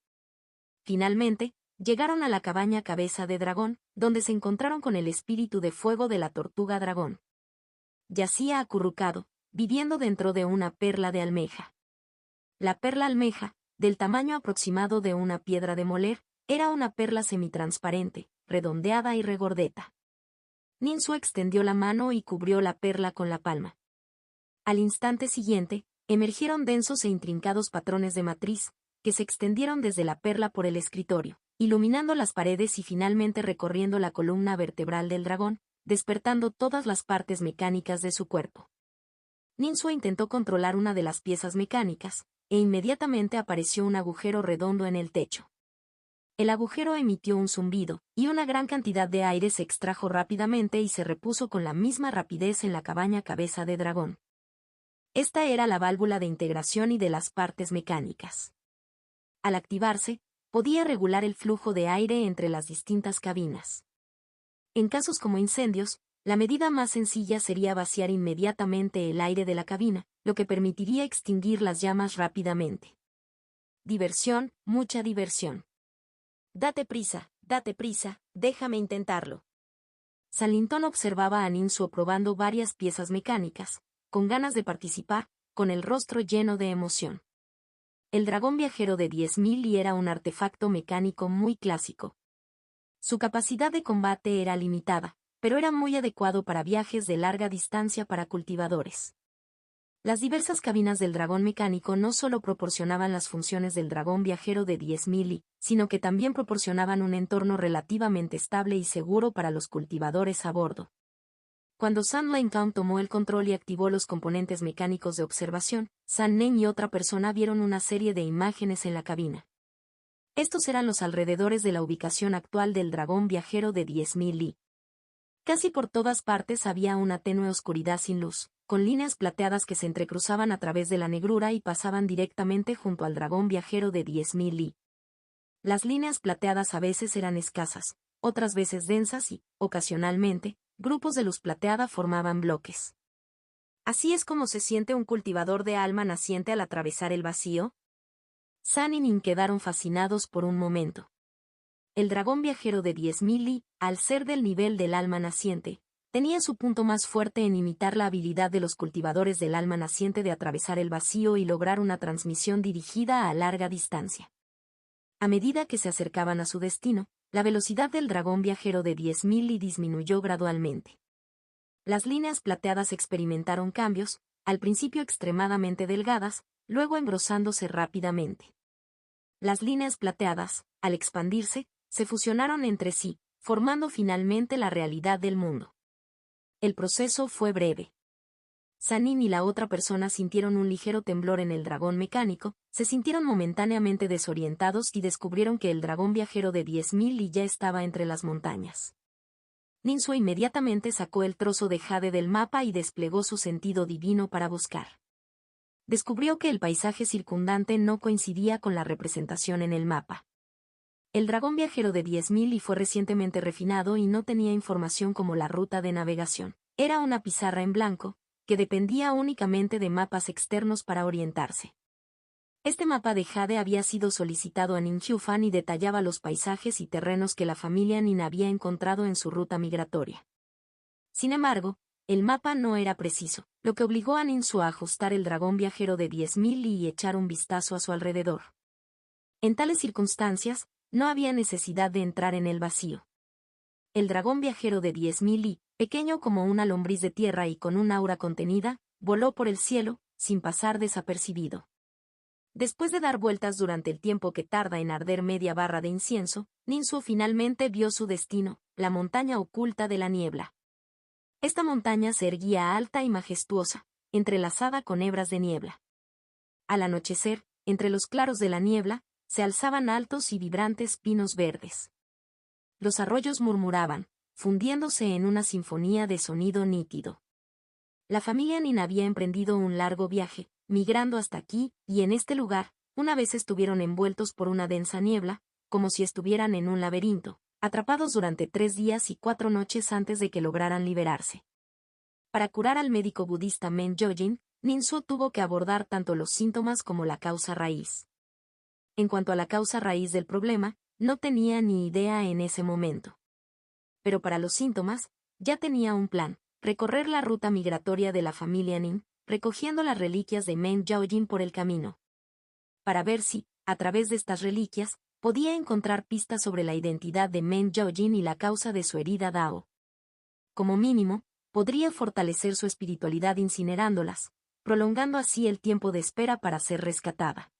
[SPEAKER 1] Finalmente, llegaron a la cabaña Cabeza de Dragón, donde se encontraron con el espíritu de fuego de la tortuga dragón. Yacía acurrucado, viviendo dentro de una perla de almeja. La perla almeja, del tamaño aproximado de una piedra de moler, era una perla semitransparente, redondeada y regordeta. Nin Suo extendió la mano y cubrió la perla con la palma. Al instante siguiente, emergieron densos e intrincados patrones de matriz, que se extendieron desde la perla por el escritorio, iluminando las paredes y finalmente recorriendo la columna vertebral del dragón, despertando todas las partes mecánicas de su cuerpo. Nin Suo intentó controlar una de las piezas mecánicas, e inmediatamente apareció un agujero redondo en el techo. El agujero emitió un zumbido, y una gran cantidad de aire se extrajo rápidamente y se repuso con la misma rapidez en la cabaña Cabeza de Dragón. Esta era la válvula de integración y de las partes mecánicas. Al activarse, podía regular el flujo de aire entre las distintas cabinas. En casos como incendios, la medida más sencilla sería vaciar inmediatamente el aire de la cabina, lo que permitiría extinguir las llamas rápidamente. Diversión, mucha diversión. Date prisa, déjame intentarlo. San Lintón observaba a Nin Suo probando varias piezas mecánicas, con ganas de participar, con el rostro lleno de emoción. El dragón viajero de 10.000 y era un artefacto mecánico muy clásico. Su capacidad de combate era limitada, pero era muy adecuado para viajes de larga distancia para cultivadores. Las diversas cabinas del dragón mecánico no solo proporcionaban las funciones del dragón viajero de 10.000, sino que también proporcionaban un entorno relativamente estable y seguro para los cultivadores a bordo. Cuando San Lintón tomó el control y activó los componentes mecánicos de observación, San Nen y otra persona vieron una serie de imágenes en la cabina. Estos eran los alrededores de la ubicación actual del dragón viajero de 10.000. Casi por todas partes había una tenue oscuridad sin luz, con líneas plateadas que se entrecruzaban a través de la negrura y pasaban directamente junto al dragón viajero de 10.000. Las líneas plateadas a veces eran escasas, otras veces densas y, ocasionalmente, grupos de luz plateada formaban bloques. ¿Así es como se siente un cultivador de alma naciente al atravesar el vacío? San y Nin quedaron fascinados por un momento. El dragón viajero de 10.000, al ser del nivel del alma naciente, tenía su punto más fuerte en imitar la habilidad de los cultivadores del alma naciente de atravesar el vacío y lograr una transmisión dirigida a larga distancia. A medida que se acercaban a su destino, la velocidad del dragón viajero de 10.000 disminuyó gradualmente. Las líneas plateadas experimentaron cambios, al principio extremadamente delgadas, luego engrosándose rápidamente. Las líneas plateadas, al expandirse, se fusionaron entre sí, formando finalmente la realidad del mundo. El proceso fue breve. Sanin y la otra persona sintieron un ligero temblor en el dragón mecánico, se sintieron momentáneamente desorientados y descubrieron que el dragón viajero de 10.000 ya estaba entre las montañas. Nin Suo inmediatamente sacó el trozo de jade del mapa y desplegó su sentido divino para buscar. Descubrió que el paisaje circundante no coincidía con la representación en el mapa. El dragón viajero de 10.000 fue recientemente refinado y no tenía información como la ruta de navegación. Era una pizarra en blanco, que dependía únicamente de mapas externos para orientarse. Este mapa de jade había sido solicitado a Nin Qiufan y detallaba los paisajes y terrenos que la familia Nin había encontrado en su ruta migratoria. Sin embargo, el mapa no era preciso, lo que obligó a Nin Suo a ajustar el dragón viajero de 10.000 y echar un vistazo a su alrededor. En tales circunstancias, no había necesidad de entrar en el vacío. el dragón viajero de 10.000 li, pequeño como una lombriz de tierra y con un aura contenida, voló por el cielo, sin pasar desapercibido. Después de dar vueltas durante el tiempo que tarda en arder media barra de incienso, Ninsuo finalmente vio su destino, la montaña oculta de la niebla. Esta montaña se erguía alta y majestuosa, entrelazada con hebras de niebla. Al anochecer, entre los claros de la niebla, se alzaban altos y vibrantes pinos verdes. Los arroyos murmuraban, fundiéndose en una sinfonía de sonido nítido. La familia Nin había emprendido un largo viaje, migrando hasta aquí, y en este lugar, una vez estuvieron envueltos por una densa niebla, como si estuvieran en un laberinto, atrapados durante 3 días y 4 noches antes de que lograran liberarse. Para curar al médico budista Men Gyojin, Ninsuo tuvo que abordar tanto los síntomas como la causa raíz. En cuanto a la causa raíz del problema, no tenía ni idea en ese momento. Pero para los síntomas, ya tenía un plan: recorrer la ruta migratoria de la familia Nin, recogiendo las reliquias de Men Gyojin por el camino. Para ver si, a través de estas reliquias, podía encontrar pistas sobre la identidad de Men Gyojin y la causa de su herida Dao. Como mínimo, podría fortalecer su espiritualidad incinerándolas, prolongando así el tiempo de espera para ser rescatada.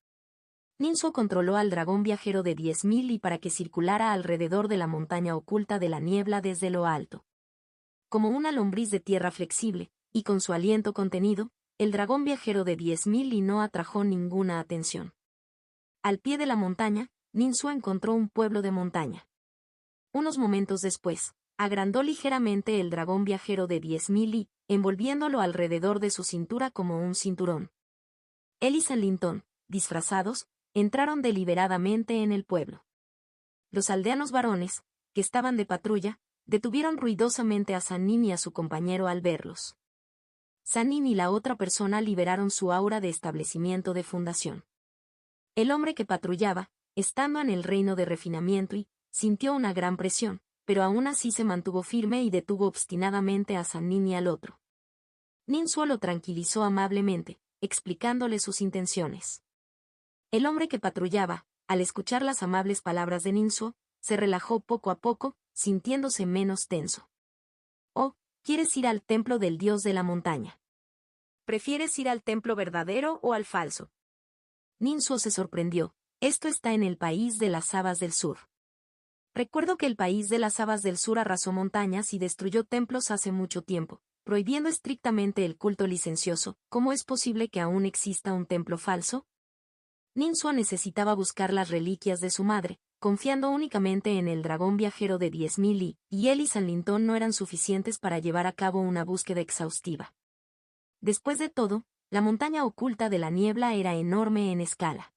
[SPEAKER 1] Ninsuo controló al dragón viajero de 10.000 y para que circulara alrededor de la montaña oculta de la niebla desde lo alto. Como una lombriz de tierra flexible, y con su aliento contenido, el dragón viajero de 10.000 y no atrajo ninguna atención. Al pie de la montaña, Ninsuo encontró un pueblo de montaña. Unos momentos después, agrandó ligeramente el dragón viajero de 10.000 y, envolviéndolo alrededor de su cintura como un cinturón. Él y San Lintón, disfrazados, entraron deliberadamente en el pueblo. Los aldeanos varones, que estaban de patrulla, detuvieron ruidosamente a Sannin y a su compañero al verlos. Sannin y la otra persona liberaron su aura de establecimiento de fundación. El hombre que patrullaba, estando en el reino de refinamiento y, sintió una gran presión, pero aún así se mantuvo firme y detuvo obstinadamente a Sannin y al otro. Ninsuo lo tranquilizó amablemente, explicándole sus intenciones. El hombre que patrullaba, al escuchar las amables palabras de Ninsuo, se relajó poco a poco, sintiéndose menos tenso. «Oh, ¿quieres ir al templo del dios de la montaña? ¿Prefieres ir al templo verdadero o al falso?» Ninsuo se sorprendió. «Esto está en el país de las Habas del Sur. Recuerdo que el país de las Habas del Sur arrasó montañas y destruyó templos hace mucho tiempo, prohibiendo estrictamente el culto licencioso. ¿Cómo es posible que aún exista un templo falso?» Ninsuo necesitaba buscar las reliquias de su madre, confiando únicamente en el dragón viajero de 10.000 y él y San Lintón no eran suficientes para llevar a cabo una búsqueda exhaustiva. Después de todo, la montaña oculta de la niebla era enorme en escala.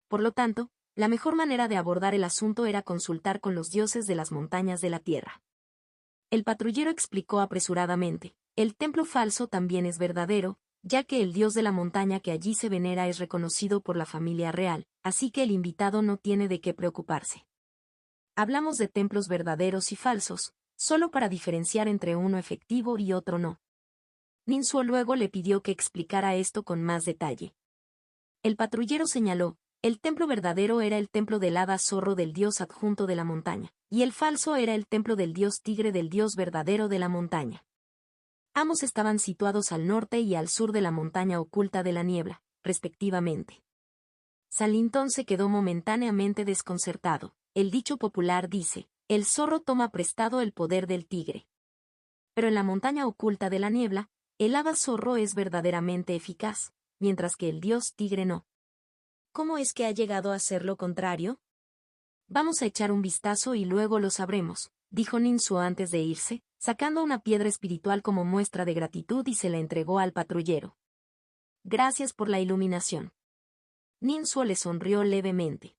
[SPEAKER 1] Por lo tanto, la mejor manera de abordar el asunto era consultar con los dioses de las montañas de la tierra. El patrullero explicó apresuradamente: el templo falso también es verdadero, ya que el dios de la montaña que allí se venera es reconocido por la familia real, así que el invitado no tiene de qué preocuparse. Hablamos de templos verdaderos y falsos, solo para diferenciar entre uno efectivo y otro no. Ninsuo luego le pidió que explicara esto con más detalle. El patrullero señaló: el templo verdadero era el templo del hada zorro del dios adjunto de la montaña, y el falso era el templo del dios tigre del dios verdadero de la montaña. Ambos estaban situados al norte y al sur de la montaña oculta de la niebla, respectivamente. San Lintón se quedó momentáneamente desconcertado. El dicho popular dice: el zorro toma prestado el poder del tigre. Pero en la montaña oculta de la niebla, el hada zorro es verdaderamente eficaz, mientras que el dios tigre no. ¿Cómo es que ha llegado a ser lo contrario? Vamos a echar un vistazo y luego lo sabremos, dijo Ninsuo antes de irse, sacando una piedra espiritual como muestra de gratitud y se la entregó al patrullero. Gracias por la iluminación. Ninsuo le sonrió levemente.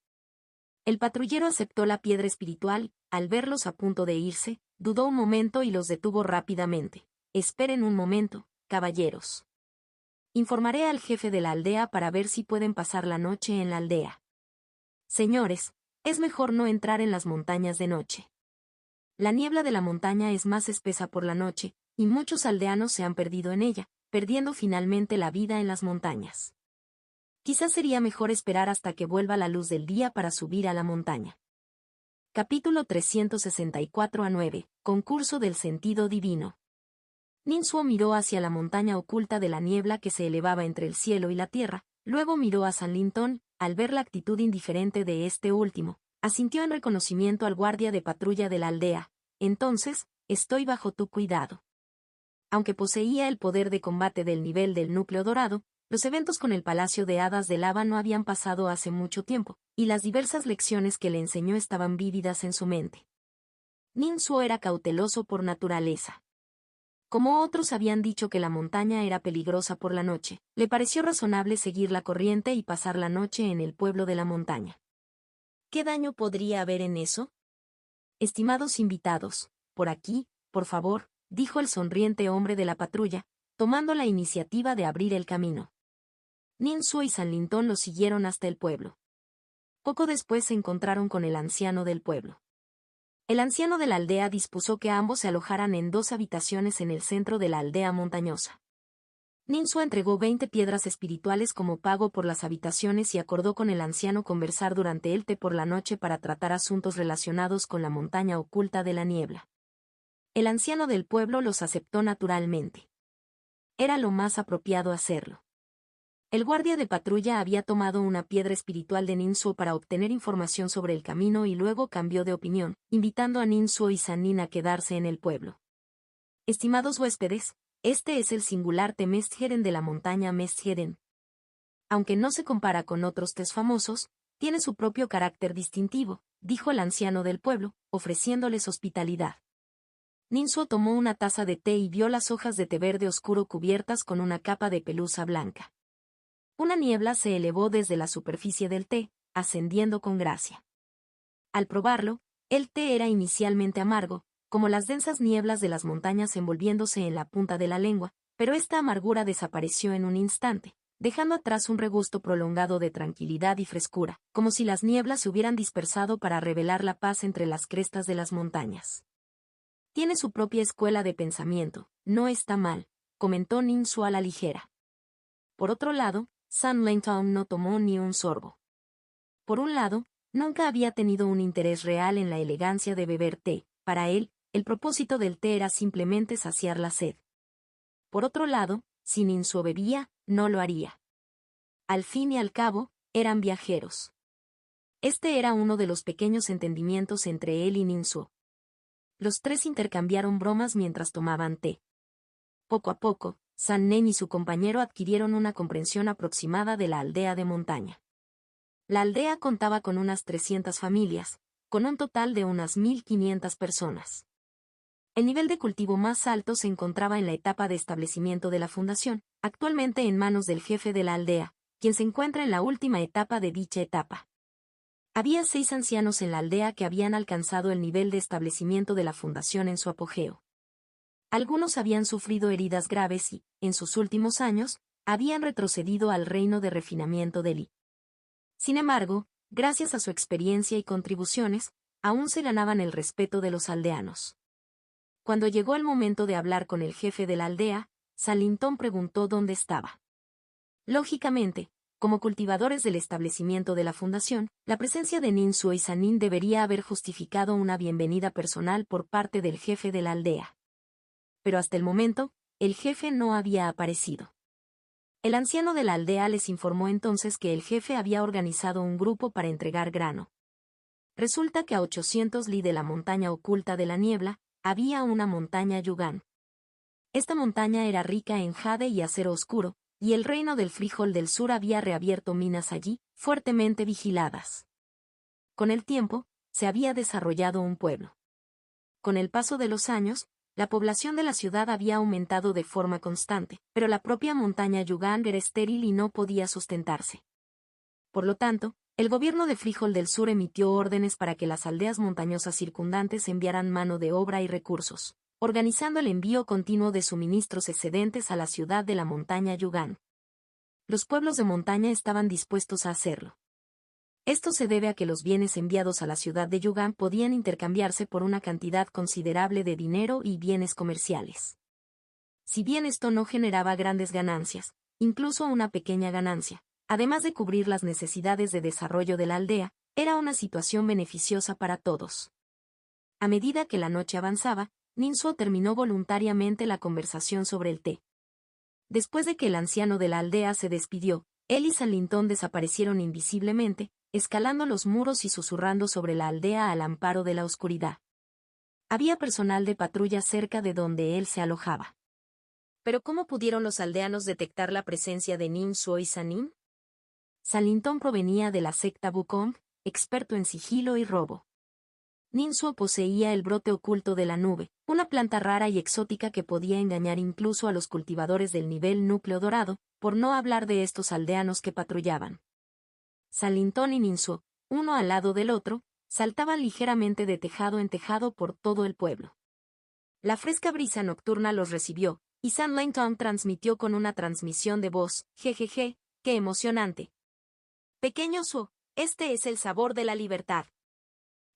[SPEAKER 1] El patrullero aceptó la piedra espiritual. Al verlos a punto de irse, dudó un momento y los detuvo rápidamente. Esperen un momento, caballeros. Informaré al jefe de la aldea para ver si pueden pasar la noche en la aldea. Señores, es mejor no entrar en las montañas de noche. La niebla de la montaña es más espesa por la noche, y muchos aldeanos se han perdido en ella, perdiendo finalmente la vida en las montañas. Quizás sería mejor esperar hasta que vuelva la luz del día para subir a la montaña. Capítulo 364-9. Concurso del sentido divino. Ninsuo miró hacia la montaña oculta de la niebla que se elevaba entre el cielo y la tierra, luego miró a San Lintón, al ver la actitud indiferente de este último, asintió en reconocimiento al guardia de patrulla de la aldea. Entonces, estoy bajo tu cuidado. Aunque poseía el poder de combate del nivel del núcleo dorado, los eventos con el Palacio de Hadas de Lava no habían pasado hace mucho tiempo, y las diversas lecciones que le enseñó estaban vívidas en su mente. Ninsuo era cauteloso por naturaleza. Como otros habían dicho que la montaña era peligrosa por la noche, le pareció razonable seguir la corriente y pasar la noche en el pueblo de la montaña. ¿Qué daño podría haber en eso? Estimados invitados, por aquí, por favor, dijo el sonriente hombre de la patrulla, tomando la iniciativa de abrir el camino. Ninsuo y San Lintón lo siguieron hasta el pueblo. Poco después se encontraron con el anciano del pueblo. El anciano de la aldea dispuso que ambos se alojaran en 2 habitaciones en el centro de la aldea montañosa. Ninsuo entregó 20 piedras espirituales como pago por las habitaciones y acordó con el anciano conversar durante el té por la noche para tratar asuntos relacionados con la montaña oculta de la niebla. El anciano del pueblo los aceptó naturalmente. Era lo más apropiado hacerlo. El guardia de patrulla había tomado una piedra espiritual de Ninsuo para obtener información sobre el camino y luego cambió de opinión, invitando a Ninsuo y Sannin a quedarse en el pueblo. Estimados huéspedes, este es el singular té Mestjeren de la montaña Mestjeren. Aunque no se compara con otros tés famosos, tiene su propio carácter distintivo, dijo el anciano del pueblo, ofreciéndoles hospitalidad. Ninsuo tomó una taza de té y vio las hojas de té verde oscuro cubiertas con una capa de pelusa blanca. Una niebla se elevó desde la superficie del té, ascendiendo con gracia. Al probarlo, el té era inicialmente amargo, como las densas nieblas de las montañas envolviéndose en la punta de la lengua, pero esta amargura desapareció en un instante, dejando atrás un regusto prolongado de tranquilidad y frescura, como si las nieblas se hubieran dispersado para revelar la paz entre las crestas de las montañas. Tiene su propia escuela de pensamiento, no está mal, comentó Ninsuo a la ligera. Por otro lado, San Lintón no tomó ni un sorbo. Por un lado, nunca había tenido un interés real en la elegancia de beber té. Para él, el propósito del té era simplemente saciar la sed. Por otro lado, si Ninsuo bebía, no lo haría. Al fin y al cabo, eran viajeros. Este era uno de los pequeños entendimientos entre él y Ninsuo. Los 3 intercambiaron bromas mientras tomaban té. Poco a poco, Sannin y su compañero adquirieron una comprensión aproximada de la aldea de montaña. La aldea contaba con unas 300 familias, con un total de unas 1.500 personas. El nivel de cultivo más alto se encontraba en la etapa de establecimiento de la fundación, actualmente en manos del jefe de la aldea, quien se encuentra en la última etapa de dicha etapa. Había 6 ancianos en la aldea que habían alcanzado el nivel de establecimiento de la fundación en su apogeo. Algunos habían sufrido heridas graves y, en sus últimos años, habían retrocedido al reino de refinamiento de Li. Sin embargo, gracias a su experiencia y contribuciones, aún se ganaban el respeto de los aldeanos. Cuando llegó el momento de hablar con el jefe de la aldea, San Lintón preguntó dónde estaba. Lógicamente, como cultivadores del establecimiento de la fundación, la presencia de Ninsuo y Sannin debería haber justificado una bienvenida personal por parte del jefe de la aldea. Pero hasta el momento, el jefe no había aparecido. El anciano de la aldea les informó entonces que el jefe había organizado un grupo para entregar grano. Resulta que a 800 li de la montaña oculta de la niebla, había una montaña Yugan. Esta montaña era rica en jade y acero oscuro, y el reino del frijol del sur había reabierto minas allí, fuertemente vigiladas. Con el tiempo, se había desarrollado un pueblo. Con el paso de los años, la población de la ciudad había aumentado de forma constante, pero la propia montaña Yugan era estéril y no podía sustentarse. Por lo tanto, el gobierno de Frijol del Sur emitió órdenes para que las aldeas montañosas circundantes enviaran mano de obra y recursos, organizando el envío continuo de suministros excedentes a la ciudad de la montaña Yugan. Los pueblos de montaña estaban dispuestos a hacerlo. Esto se debe a que los bienes enviados a la ciudad de Yugan podían intercambiarse por una cantidad considerable de dinero y bienes comerciales. Si bien esto no generaba grandes ganancias, incluso una pequeña ganancia, además de cubrir las necesidades de desarrollo de la aldea, Era una situación beneficiosa para todos. A medida que la noche avanzaba, Ninsuo terminó voluntariamente la conversación sobre el té. Después de que el anciano de la aldea se despidió, él y San Lintón desaparecieron invisiblemente, escalando los muros y susurrando sobre la aldea al amparo de la oscuridad. Había personal de patrulla cerca de donde él se alojaba. ¿Pero cómo pudieron los aldeanos detectar la presencia de Ninsuo y Sanin? San Lintón provenía de la secta Wukong, experto en sigilo y robo. Ninsuo poseía el brote oculto de la nube, una planta rara y exótica que podía engañar incluso a los cultivadores del nivel núcleo dorado, por no hablar de estos aldeanos que patrullaban. San Lintón y Ninsuo, uno al lado del otro, saltaban ligeramente de tejado en tejado por todo el pueblo. La fresca brisa nocturna los recibió, y San Lintón transmitió con una transmisión de voz, jejeje, qué emocionante. Pequeño Suo, este es el sabor de la libertad.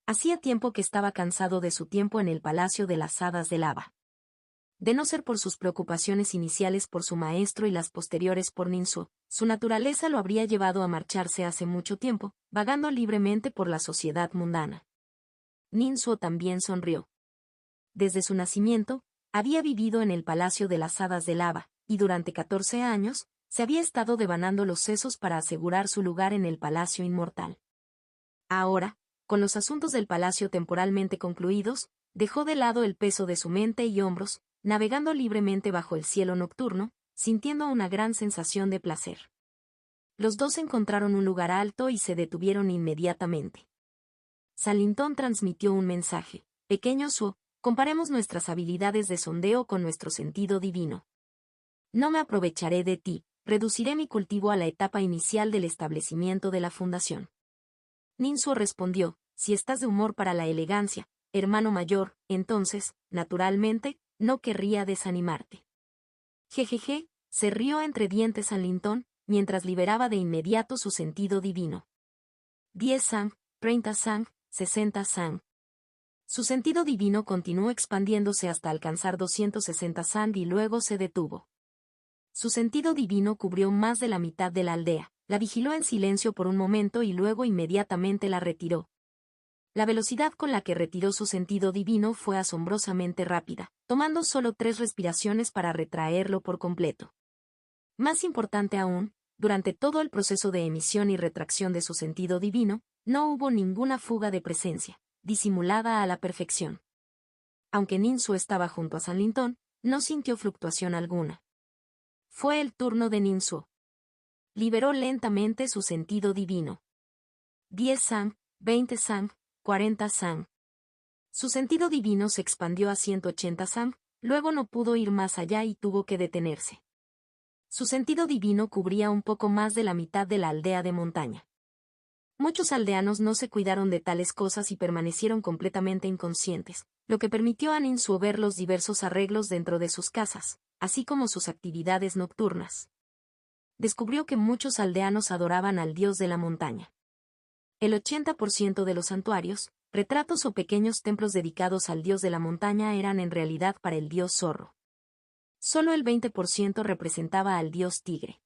[SPEAKER 1] Hacía tiempo que estaba cansado de su tiempo en el Palacio de las Hadas de Lava. De no ser por sus preocupaciones iniciales por su maestro y las posteriores por Ninsuo, su naturaleza lo habría llevado a marcharse hace mucho tiempo, vagando libremente por la sociedad mundana. Ninsuo también sonrió. Desde su nacimiento, había vivido en el Palacio de las Hadas de Lava, y durante 14 años, se había estado devanando los sesos para asegurar su lugar en el Palacio Inmortal. Ahora, con los asuntos del palacio temporalmente concluidos, dejó de lado el peso de su mente y hombros, navegando libremente bajo el cielo nocturno, sintiendo una gran sensación de placer. Los dos encontraron un lugar alto y se detuvieron inmediatamente. San Lintón transmitió un mensaje. Pequeño Suo, comparemos nuestras habilidades de sondeo con nuestro sentido divino. No me aprovecharé de ti, reduciré mi cultivo a la etapa inicial del establecimiento de la fundación. Ninsuo respondió, si estás de humor para la elegancia, hermano mayor, entonces, naturalmente, no querría desanimarte. Jejeje, se rió entre dientes San Lintón, mientras liberaba de inmediato su sentido divino. 10 sang, 30 sang, 60 sang. Su sentido divino continuó expandiéndose hasta alcanzar 260 sang y luego se detuvo. Su sentido divino cubrió más de la mitad de la aldea. La vigiló en silencio por un momento y luego inmediatamente la retiró. La velocidad con la que retiró su sentido divino fue asombrosamente rápida, tomando solo 3 respiraciones para retraerlo por completo. Más importante aún, durante todo el proceso de emisión y retracción de su sentido divino, no hubo ninguna fuga de presencia, disimulada a la perfección. Aunque Ninsuo estaba junto a San Lintón, no sintió fluctuación alguna. Fue el turno de Ninsuo. Liberó lentamente su sentido divino. 10 sang, 20 sang, 40 sang. Su sentido divino se expandió a 180 sang, luego no pudo ir más allá y tuvo que detenerse. Su sentido divino cubría un poco más de la mitad de la aldea de montaña. Muchos aldeanos no se cuidaron de tales cosas y permanecieron completamente inconscientes, lo que permitió a Ninsuo ver los diversos arreglos dentro de sus casas, así como sus actividades nocturnas. Descubrió que muchos aldeanos adoraban al dios de la montaña. El 80% de los santuarios, retratos o pequeños templos dedicados al dios de la montaña eran en realidad para el dios zorro. Solo el 20% representaba al dios tigre.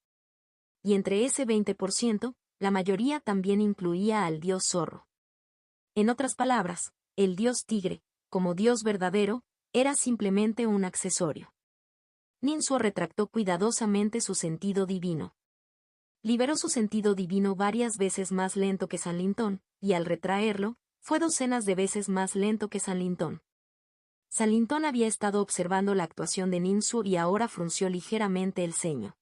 [SPEAKER 1] Y entre ese 20%, la mayoría también incluía al dios zorro. En otras palabras, el dios tigre, como dios verdadero, era simplemente un accesorio. Ninsuo retractó cuidadosamente su sentido divino. Liberó su sentido divino varias veces más lento que San Lintón, y al retraerlo, fue docenas de veces más lento que San Lintón. San Lintón había estado observando la actuación de Ninsuo y ahora frunció ligeramente el ceño.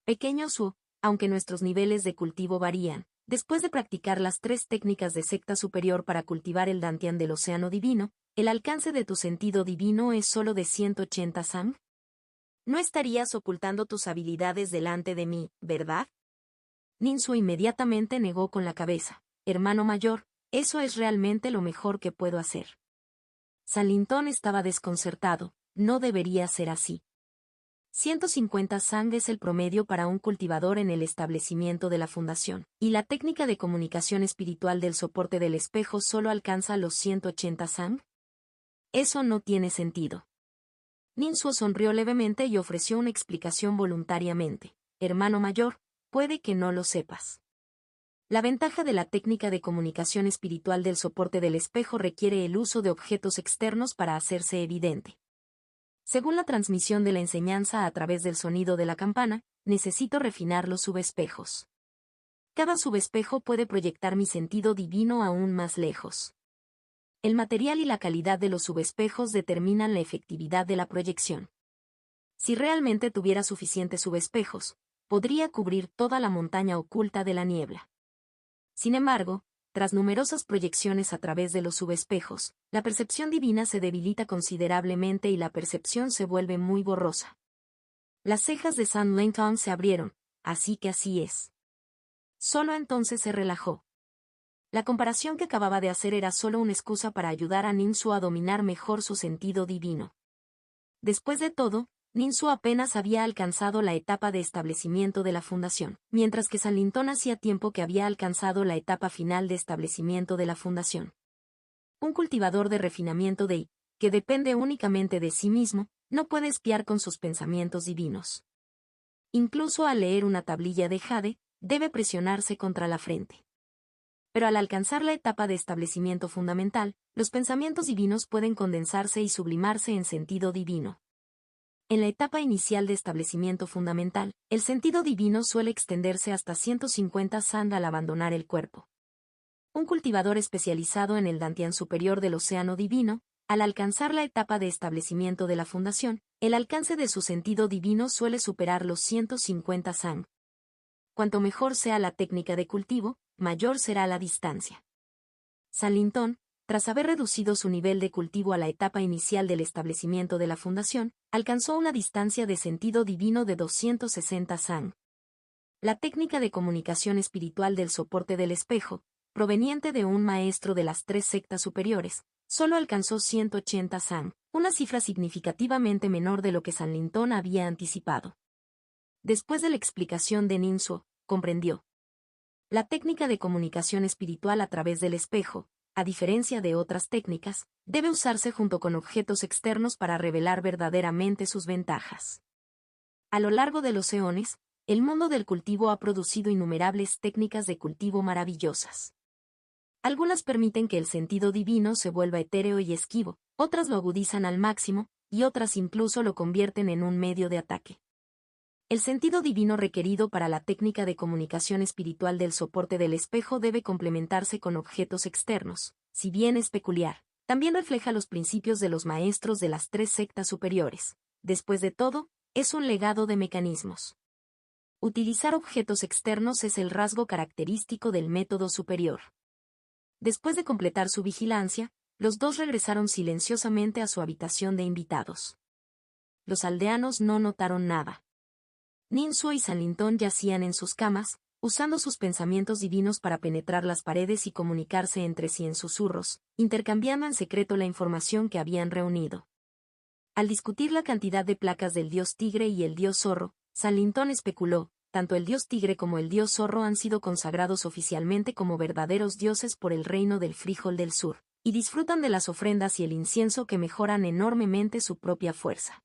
[SPEAKER 1] Pequeño Suo, aunque nuestros niveles de cultivo varían, después de practicar las 3 técnicas de secta superior para cultivar el Dantian del Océano Divino, el alcance de tu sentido divino es solo de 180 sang. No estarías ocultando tus habilidades delante de mí, ¿verdad? Ninsuo inmediatamente negó con la cabeza. Hermano mayor, eso es realmente lo mejor que puedo hacer. San Lintón estaba desconcertado, no debería ser así. 150 sang es el promedio para un cultivador en el establecimiento de la fundación, y la técnica de comunicación espiritual del soporte del espejo solo alcanza los 180 sang. Eso no tiene sentido. Ninsuo sonrió levemente y ofreció una explicación voluntariamente. Hermano mayor, puede que no lo sepas. La ventaja de la técnica de comunicación espiritual del soporte del espejo requiere el uso de objetos externos para hacerse evidente. Según la transmisión de la enseñanza a través del sonido de la campana, necesito refinar los subespejos. Cada subespejo puede proyectar mi sentido divino aún más lejos. El material y la calidad de los subespejos determinan la efectividad de la proyección. Si realmente tuviera suficientes subespejos, podría cubrir toda la montaña oculta de la niebla. Sin embargo, tras numerosas proyecciones a través de los subespejos, la percepción divina se debilita considerablemente y la percepción se vuelve muy borrosa. Las cejas de San Linton se abrieron, así que así es. Solo entonces se relajó. La comparación que acababa de hacer era solo una excusa para ayudar a Ninsu a dominar mejor su sentido divino. Después de todo, Ninsu apenas había alcanzado la etapa de establecimiento de la fundación, mientras que San Linton hacía tiempo que había alcanzado la etapa final de establecimiento de la fundación. Un cultivador de refinamiento de I, que depende únicamente de sí mismo, no puede espiar con sus pensamientos divinos. Incluso al leer una tablilla de jade, debe presionarse contra la frente. Pero al alcanzar la etapa de establecimiento fundamental, los pensamientos divinos pueden condensarse y sublimarse en sentido divino. En la etapa inicial de establecimiento fundamental, el sentido divino suele extenderse hasta 150 sand al abandonar el cuerpo. Un cultivador especializado en el dantian superior del océano divino, al alcanzar la etapa de establecimiento de la fundación, el alcance de su sentido divino suele superar los 150 sand. Cuanto mejor sea la técnica de cultivo, mayor será la distancia. San Linton, tras haber reducido su nivel de cultivo a la etapa inicial del establecimiento de la fundación, alcanzó una distancia de sentido divino de 260 sand. La técnica de comunicación espiritual del soporte del espejo, proveniente de un maestro de las 3 sectas superiores, solo alcanzó 180 sand, una cifra significativamente menor de lo que San Linton había anticipado. Después de la explicación de Ninsu, comprendió. La técnica de comunicación espiritual a través del espejo, a diferencia de otras técnicas, debe usarse junto con objetos externos para revelar verdaderamente sus ventajas. A lo largo de los eones, el mundo del cultivo ha producido innumerables técnicas de cultivo maravillosas. Algunas permiten que el sentido divino se vuelva etéreo y esquivo, otras lo agudizan al máximo, y otras incluso lo convierten en un medio de ataque. El sentido divino requerido para la técnica de comunicación espiritual del soporte del espejo debe complementarse con objetos externos, si bien es peculiar, también refleja los principios de los maestros de las 3 sectas superiores. Después de todo, es un legado de mecanismos. Utilizar objetos externos es el rasgo característico del método superior. Después de completar su vigilancia, los dos regresaron silenciosamente a su habitación de invitados. Los aldeanos no notaron nada. Ninsu y San Linton yacían en sus camas, usando sus pensamientos divinos para penetrar las paredes y comunicarse entre sí en susurros, intercambiando en secreto la información que habían reunido. Al discutir la cantidad de placas del dios tigre y el dios zorro, San Linton especuló, tanto el dios tigre como el dios zorro han sido consagrados oficialmente como verdaderos dioses por el reino del frijol del sur, y disfrutan de las ofrendas y el incienso que mejoran enormemente su propia fuerza.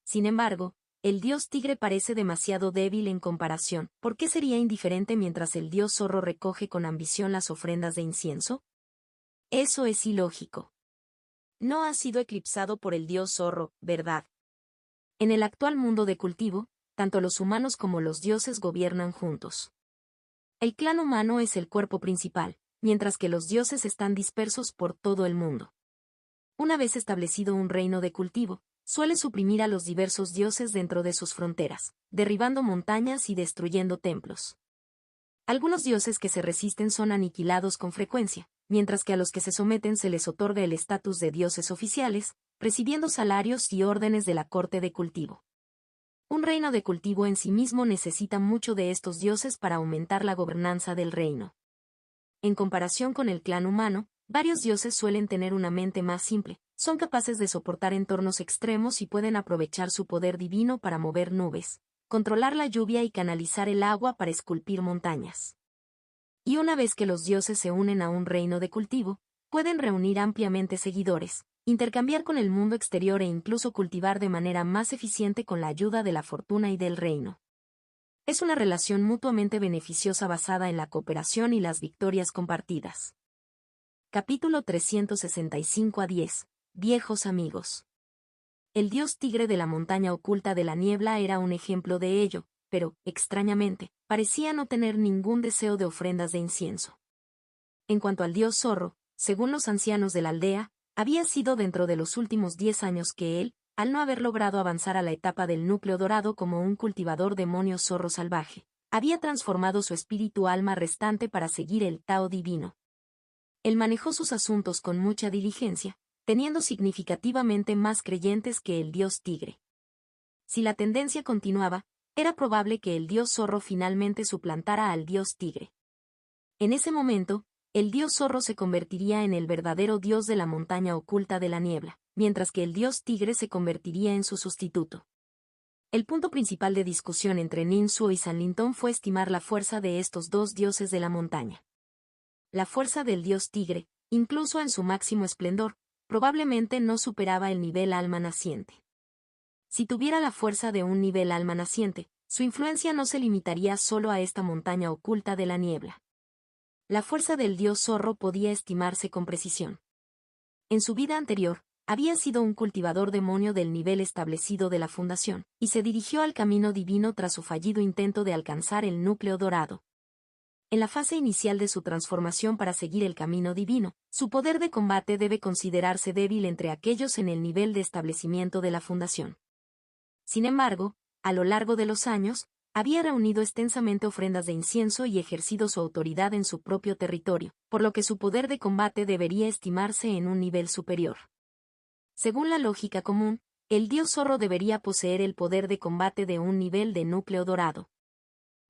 [SPEAKER 1] Sin embargo, el dios tigre parece demasiado débil en comparación. ¿Por qué sería indiferente mientras el dios zorro recoge con ambición las ofrendas de incienso? Eso es ilógico. No ha sido eclipsado por el dios zorro, ¿verdad? En el actual mundo de cultivo, tanto los humanos como los dioses gobiernan juntos. El clan humano es el cuerpo principal, mientras que los dioses están dispersos por todo el mundo. Una vez establecido un reino de cultivo, suele suprimir a los diversos dioses dentro de sus fronteras, derribando montañas y destruyendo templos. Algunos dioses que se resisten son aniquilados con frecuencia, mientras que a los que se someten se les otorga el estatus de dioses oficiales, recibiendo salarios y órdenes de la corte de cultivo. Un reino de cultivo en sí mismo necesita mucho de estos dioses para aumentar la gobernanza del reino. En comparación con el clan humano, varios dioses suelen tener una mente más simple, son capaces de soportar entornos extremos y pueden aprovechar su poder divino para mover nubes, controlar la lluvia y canalizar el agua para esculpir montañas. Y una vez que los dioses se unen a un reino de cultivo, pueden reunir ampliamente seguidores, intercambiar con el mundo exterior e incluso cultivar de manera más eficiente con la ayuda de la fortuna y del reino. Es una relación mutuamente beneficiosa basada en la cooperación y las victorias compartidas. Capítulo 365-10. Viejos amigos. El dios tigre de la montaña oculta de la niebla era un ejemplo de ello, pero, extrañamente, parecía no tener ningún deseo de ofrendas de incienso. En cuanto al dios zorro, según los ancianos de la aldea, había sido dentro de los últimos 10 años que él, al no haber logrado avanzar a la etapa del núcleo dorado como un cultivador demonio zorro salvaje, había transformado su espíritu alma restante para seguir el Tao divino. Él manejó sus asuntos con mucha diligencia, teniendo significativamente más creyentes que el dios tigre. Si la tendencia continuaba, era probable que el dios zorro finalmente suplantara al dios tigre. En ese momento, el dios zorro se convertiría en el verdadero dios de la montaña oculta de la niebla, mientras que el dios tigre se convertiría en su sustituto. El punto principal de discusión entre Ninsuo y Sanlintong fue estimar la fuerza de estos dos dioses de la montaña. La fuerza del dios tigre, incluso en su máximo esplendor, probablemente no superaba el nivel alma naciente. Si tuviera la fuerza de un nivel alma naciente, su influencia no se limitaría solo a esta montaña oculta de la niebla. La fuerza del dios zorro podía estimarse con precisión. En su vida anterior, había sido un cultivador demonio del nivel establecido de la fundación, y se dirigió al camino divino tras su fallido intento de alcanzar el núcleo dorado. En la fase inicial de su transformación para seguir el camino divino, su poder de combate debe considerarse débil entre aquellos en el nivel de establecimiento de la fundación. Sin embargo, a lo largo de los años, había reunido extensamente ofrendas de incienso y ejercido su autoridad en su propio territorio, por lo que su poder de combate debería estimarse en un nivel superior. Según la lógica común, el dios zorro debería poseer el poder de combate de un nivel de núcleo dorado.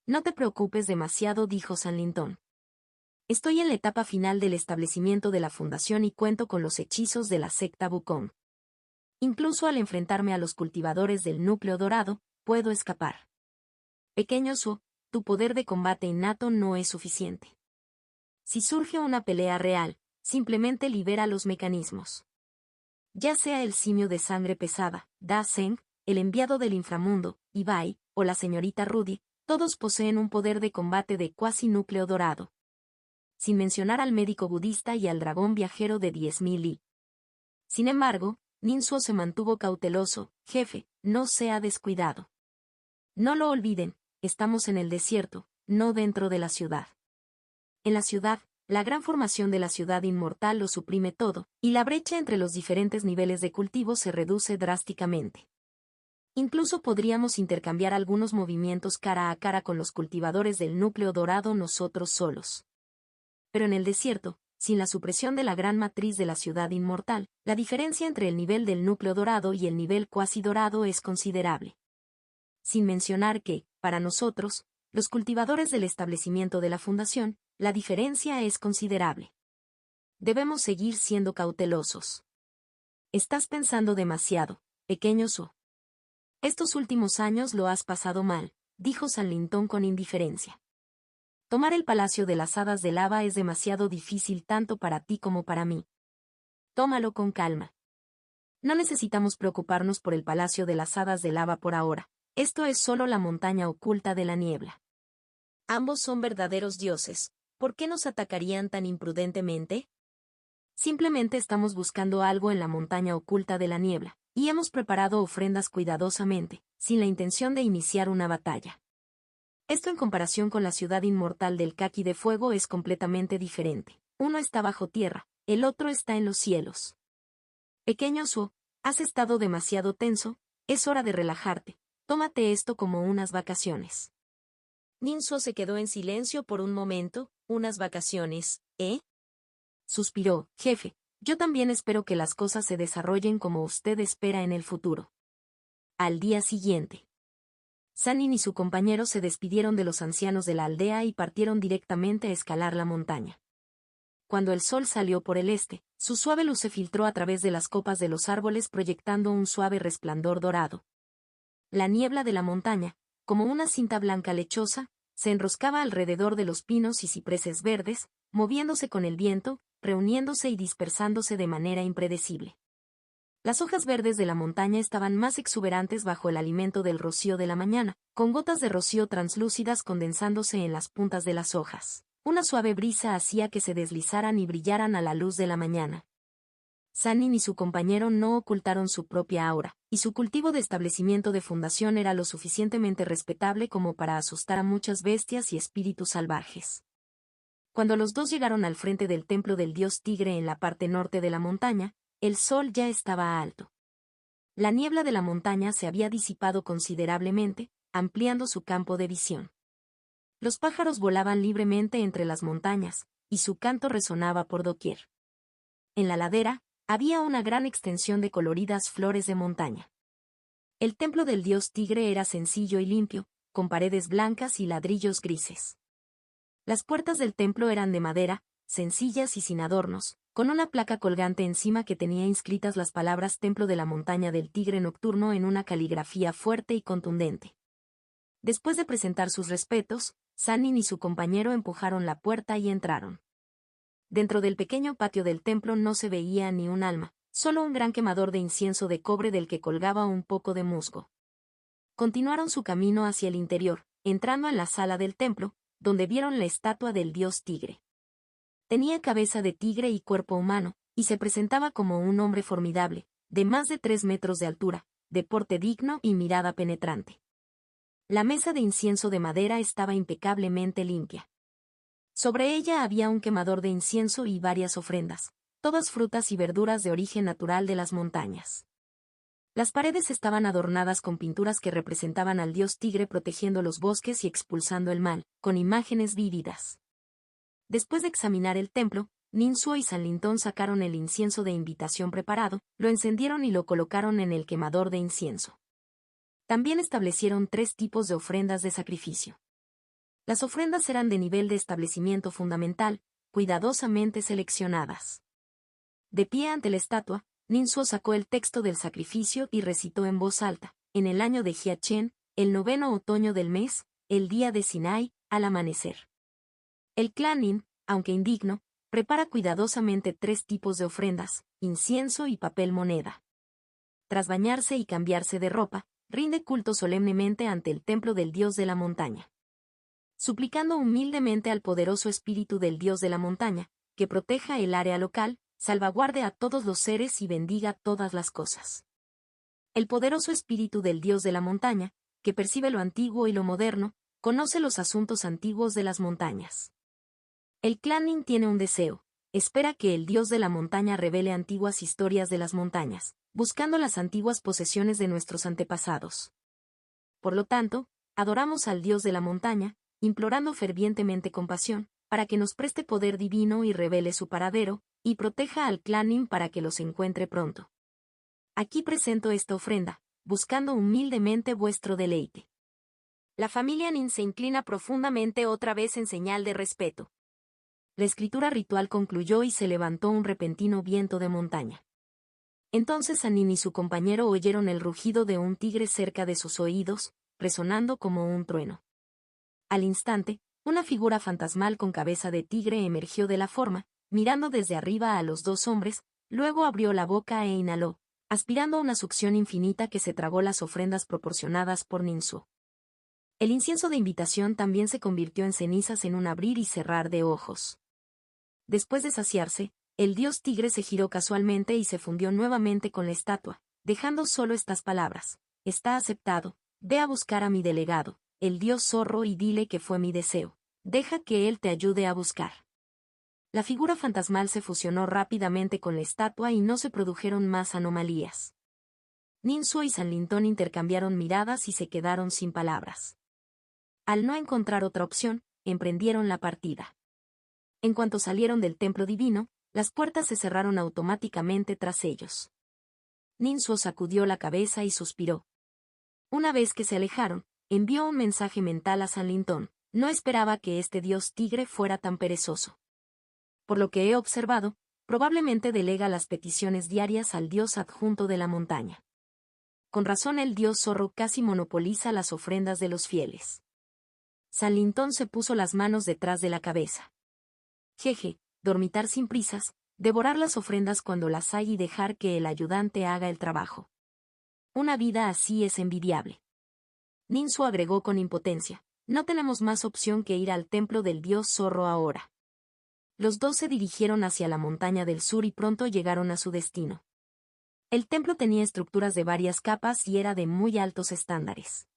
[SPEAKER 1] No te preocupes demasiado, dijo Sanlintong. Estoy en la etapa final del establecimiento de la fundación y cuento con los hechizos de la secta Wukong. Incluso al enfrentarme a los cultivadores del núcleo dorado, puedo escapar. Pequeño Su, tu poder de combate innato no es suficiente. Si surge una pelea real, simplemente libera los mecanismos. Ya sea el simio de sangre pesada, Da Zeng, el enviado del inframundo, Ibai, o la señorita Rudy, todos poseen un poder de combate de cuasi núcleo dorado. Sin mencionar al médico budista y al dragón viajero de 10.000 li. Sin embargo, Ninsuo se mantuvo cauteloso. Jefe, no sea descuidado. No lo olviden, estamos en el desierto, no dentro de la ciudad. En la ciudad, la gran formación de la ciudad inmortal lo suprime todo, y la brecha entre los diferentes niveles de cultivo se reduce drásticamente. Incluso podríamos intercambiar algunos movimientos cara a cara con los cultivadores del núcleo dorado nosotros solos. Pero en el desierto, sin la supresión de la gran matriz de la ciudad inmortal, la diferencia entre el nivel del núcleo dorado y el nivel cuasi dorado es considerable. Sin mencionar que, para nosotros, los cultivadores del establecimiento de la fundación, la diferencia es considerable. Debemos seguir siendo cautelosos. Estás pensando demasiado, pequeño Su. Estos últimos años lo has pasado mal, dijo Sanlintong con indiferencia. Tomar el Palacio de las Hadas de Lava es demasiado difícil tanto para ti como para mí. Tómalo con calma. No necesitamos preocuparnos por el Palacio de las Hadas de Lava por ahora. Esto es solo la montaña oculta de la niebla. Ambos son verdaderos dioses. ¿Por qué nos atacarían tan imprudentemente? Simplemente estamos buscando algo en la montaña oculta de la niebla, y hemos preparado ofrendas cuidadosamente, sin la intención de iniciar una batalla. Esto en comparación con la ciudad inmortal del Kaki de Fuego es completamente diferente. Uno está bajo tierra, el otro está en los cielos. Pequeño Su, has estado demasiado tenso, es hora de relajarte, tómate esto como unas vacaciones. Ninsuo se quedó en silencio por un momento. ¿Unas vacaciones, eh? Suspiró. Jefe, yo también espero que las cosas se desarrollen como usted espera en el futuro. Al día siguiente, Sannin y su compañero se despidieron de los ancianos de la aldea y partieron directamente a escalar la montaña. Cuando el sol salió por el este, su suave luz se filtró a través de las copas de los árboles proyectando un suave resplandor dorado. La niebla de la montaña, como una cinta blanca lechosa, se enroscaba alrededor de los pinos y cipreses verdes, moviéndose con el viento, reuniéndose y dispersándose de manera impredecible. Las hojas verdes de la montaña estaban más exuberantes bajo el alimento del rocío de la mañana, con gotas de rocío translúcidas condensándose en las puntas de las hojas. Una suave brisa hacía que se deslizaran y brillaran a la luz de la mañana. Sanin y su compañero no ocultaron su propia aura, y su cultivo de establecimiento de fundación era lo suficientemente respetable como para asustar a muchas bestias y espíritus salvajes. Cuando los dos llegaron al frente del templo del dios tigre en la parte norte de la montaña, el sol ya estaba alto. La niebla de la montaña se había disipado considerablemente, ampliando su campo de visión. Los pájaros volaban libremente entre las montañas, y su canto resonaba por doquier. En la ladera, había una gran extensión de coloridas flores de montaña. El templo del dios tigre era sencillo y limpio, con paredes blancas y ladrillos grises. Las puertas del templo eran de madera, sencillas y sin adornos, con una placa colgante encima que tenía inscritas las palabras Templo de la Montaña del Tigre Nocturno en una caligrafía fuerte y contundente. Después de presentar sus respetos, Sanin y su compañero empujaron la puerta y entraron. Dentro del pequeño patio del templo no se veía ni un alma, solo un gran quemador de incienso de cobre del que colgaba un poco de musgo. Continuaron su camino hacia el interior, entrando en la sala del templo, donde vieron la estatua del dios tigre. Tenía cabeza de tigre y cuerpo humano, y se presentaba como un hombre formidable, de más de 3 metros de altura, de porte digno y mirada penetrante. La mesa de incienso de madera estaba impecablemente limpia. Sobre ella había un quemador de incienso y varias ofrendas, todas frutas y verduras de origen natural de las montañas. Las paredes estaban adornadas con pinturas que representaban al dios tigre protegiendo los bosques y expulsando el mal, con imágenes vívidas. Después de examinar el templo, Ninsuo y San Lintón sacaron el incienso de invitación preparado, lo encendieron y lo colocaron en el quemador de incienso. También establecieron 3 tipos de ofrendas de sacrificio. Las ofrendas eran de nivel de establecimiento fundamental, cuidadosamente seleccionadas. De pie ante la estatua, Ninsuo sacó el texto del sacrificio y recitó en voz alta, en el año de Jiachen, el 9º otoño del mes, el día de Sinai, al amanecer. El clan Nin, aunque indigno, prepara cuidadosamente 3 tipos de ofrendas, incienso y papel moneda. Tras bañarse y cambiarse de ropa, rinde culto solemnemente ante el templo del dios de la montaña. Suplicando humildemente al poderoso espíritu del dios de la montaña, que proteja el área local, salvaguarde a todos los seres y bendiga todas las cosas. El poderoso espíritu del dios de la montaña, que percibe lo antiguo y lo moderno, conoce los asuntos antiguos de las montañas. El clan Nin tiene un deseo, espera que el dios de la montaña revele antiguas historias de las montañas, buscando las antiguas posesiones de nuestros antepasados. Por lo tanto, adoramos al dios de la montaña, implorando fervientemente compasión, para que nos preste poder divino y revele su paradero, y proteja al clan Nin para que los encuentre pronto. Aquí presento esta ofrenda, buscando humildemente vuestro deleite. La familia Nin se inclina profundamente otra vez en señal de respeto. La escritura ritual concluyó y se levantó un repentino viento de montaña. Entonces Sanin y su compañero oyeron el rugido de un tigre cerca de sus oídos, resonando como un trueno. Al instante, una figura fantasmal con cabeza de tigre emergió de la forma, mirando desde arriba a los 2 hombres, luego abrió la boca e inhaló, aspirando una succión infinita que se tragó las ofrendas proporcionadas por Ninsuo. El incienso de invitación también se convirtió en cenizas en un abrir y cerrar de ojos. Después de saciarse, el dios tigre se giró casualmente y se fundió nuevamente con la estatua, dejando solo estas palabras: está aceptado, ve a buscar a mi delegado, el dios zorro, y dile que fue mi deseo, deja que él te ayude a buscar. La figura fantasmal se fusionó rápidamente con la estatua y no se produjeron más anomalías. Ninsuo y San Lintón intercambiaron miradas y se quedaron sin palabras. Al no encontrar otra opción, emprendieron la partida. En cuanto salieron del templo divino, las puertas se cerraron automáticamente tras ellos. Ninsuo sacudió la cabeza y suspiró. Una vez que se alejaron, envió un mensaje mental a San Lintón: no esperaba que este dios tigre fuera tan perezoso. Por lo que he observado, probablemente delega las peticiones diarias al dios adjunto de la montaña. Con razón el dios zorro casi monopoliza las ofrendas de los fieles. San Lintón se puso las manos detrás de la cabeza. Jeje, dormitar sin prisas, devorar las ofrendas cuando las hay y dejar que el ayudante haga el trabajo. Una vida así es envidiable. Ninsu agregó con impotencia. No tenemos más opción que ir al templo del dios zorro ahora. Los dos se dirigieron hacia la montaña del sur y pronto llegaron a su destino. El templo tenía estructuras de varias capas y era de muy altos estándares.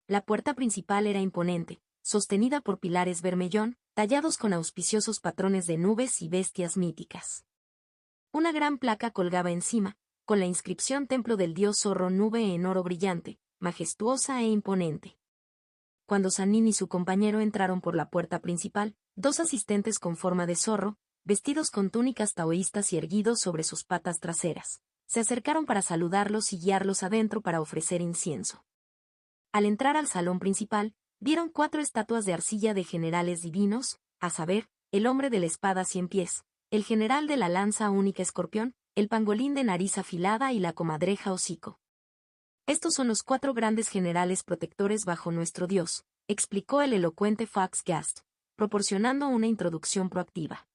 [SPEAKER 1] La puerta principal era imponente, sostenida por pilares vermellón, tallados con auspiciosos patrones de nubes y bestias míticas. Una gran placa colgaba encima, con la inscripción Templo del Dios Zorro Nube en oro brillante, majestuosa e imponente. Cuando Sanin y su compañero entraron por la puerta principal, dos asistentes con forma de zorro, vestidos con túnicas taoístas y erguidos sobre sus patas traseras, se acercaron para saludarlos y guiarlos adentro para ofrecer incienso. Al entrar al salón principal, vieron 4 estatuas de arcilla de generales divinos, a saber, el hombre de la espada 100 pies, el general de la lanza única escorpión, el pangolín de nariz afilada y la comadreja hocico. Estos son los 4 grandes generales protectores bajo nuestro dios, explicó el elocuente Foxgast, proporcionando una introducción proactiva.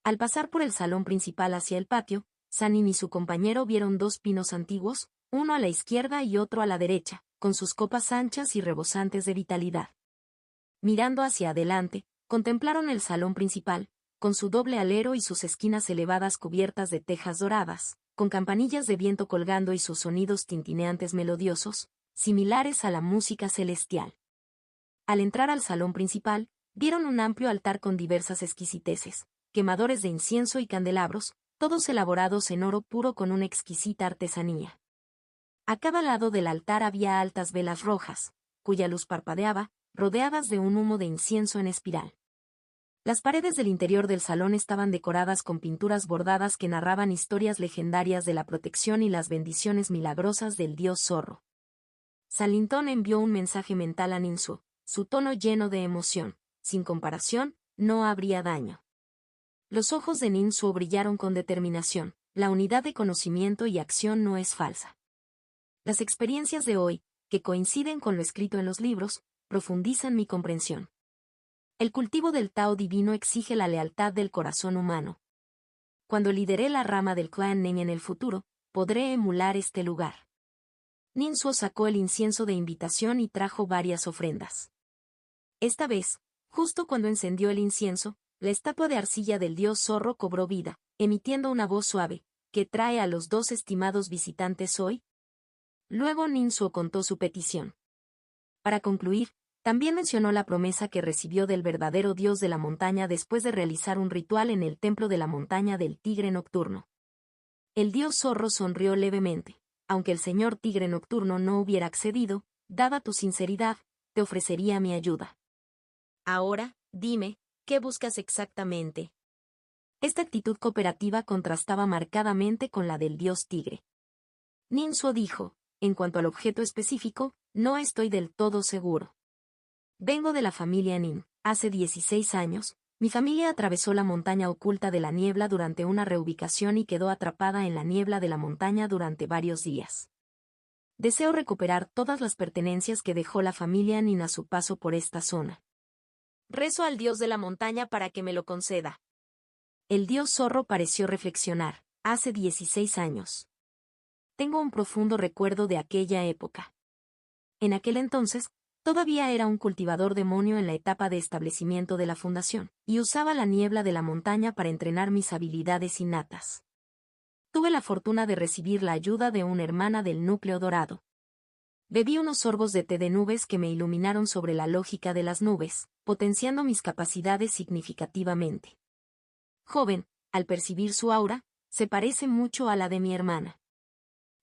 [SPEAKER 1] Al pasar por el salón principal hacia el patio, Sanin y su compañero vieron 2 pinos antiguos, uno a la izquierda y otro a la derecha, con sus copas anchas y rebosantes de vitalidad. Mirando hacia adelante, contemplaron el salón principal, con su doble alero y sus esquinas elevadas cubiertas de tejas doradas, con campanillas de viento colgando y sus sonidos tintineantes melodiosos, similares a la música celestial. Al entrar al salón principal, vieron un amplio altar con diversas exquisiteces, quemadores de incienso y candelabros, todos elaborados en oro puro con una exquisita artesanía. A cada lado del altar había altas velas rojas, cuya luz parpadeaba, rodeadas de un humo de incienso en espiral. Las paredes del interior del salón estaban decoradas con pinturas bordadas que narraban historias legendarias de la protección y las bendiciones milagrosas del dios zorro. Salintón envió un mensaje mental a Ninsu, su tono lleno de emoción. Sin comparación, no habría daño. Los ojos de Ninsu brillaron con determinación. La unidad de conocimiento y acción no es falsa. Las experiencias de hoy, que coinciden con lo escrito en los libros, profundizan mi comprensión. El cultivo del Tao divino exige la lealtad del corazón humano. Cuando lidere la rama del clan Nen en el futuro, podré emular este lugar. Ninsu sacó el incienso de invitación y trajo varias ofrendas. Esta vez, justo cuando encendió el incienso, la estatua de arcilla del dios zorro cobró vida, emitiendo una voz suave, que trae a los 2 estimados visitantes hoy. Luego Ninsu contó su petición. Para concluir, también mencionó la promesa que recibió del verdadero dios de la montaña después de realizar un ritual en el templo de la montaña del tigre nocturno. El dios zorro sonrió levemente. Aunque el señor tigre nocturno no hubiera accedido, dada tu sinceridad, te ofrecería mi ayuda. Ahora, dime, ¿qué buscas exactamente? Esta actitud cooperativa contrastaba marcadamente con la del dios tigre. Ninsu dijo, en cuanto al objeto específico, no estoy del todo seguro. Vengo de la familia Nin. Hace 16 años, mi familia atravesó la montaña oculta de la niebla durante una reubicación y quedó atrapada en la niebla de la montaña durante varios días. Deseo recuperar todas las pertenencias que dejó la familia Nin a su paso por esta zona. Rezo al dios de la montaña para que me lo conceda. El dios zorro pareció reflexionar. Hace 16 años. Tengo un profundo recuerdo de aquella época. En aquel entonces, todavía era un cultivador demonio en la etapa de establecimiento de la fundación, y usaba la niebla de la montaña para entrenar mis habilidades innatas. Tuve la fortuna de recibir la ayuda de una hermana del núcleo dorado. Bebí unos sorbos de té de nubes que me iluminaron sobre la lógica de las nubes, potenciando mis capacidades significativamente. Joven, al percibir su aura, se parece mucho a la de mi hermana.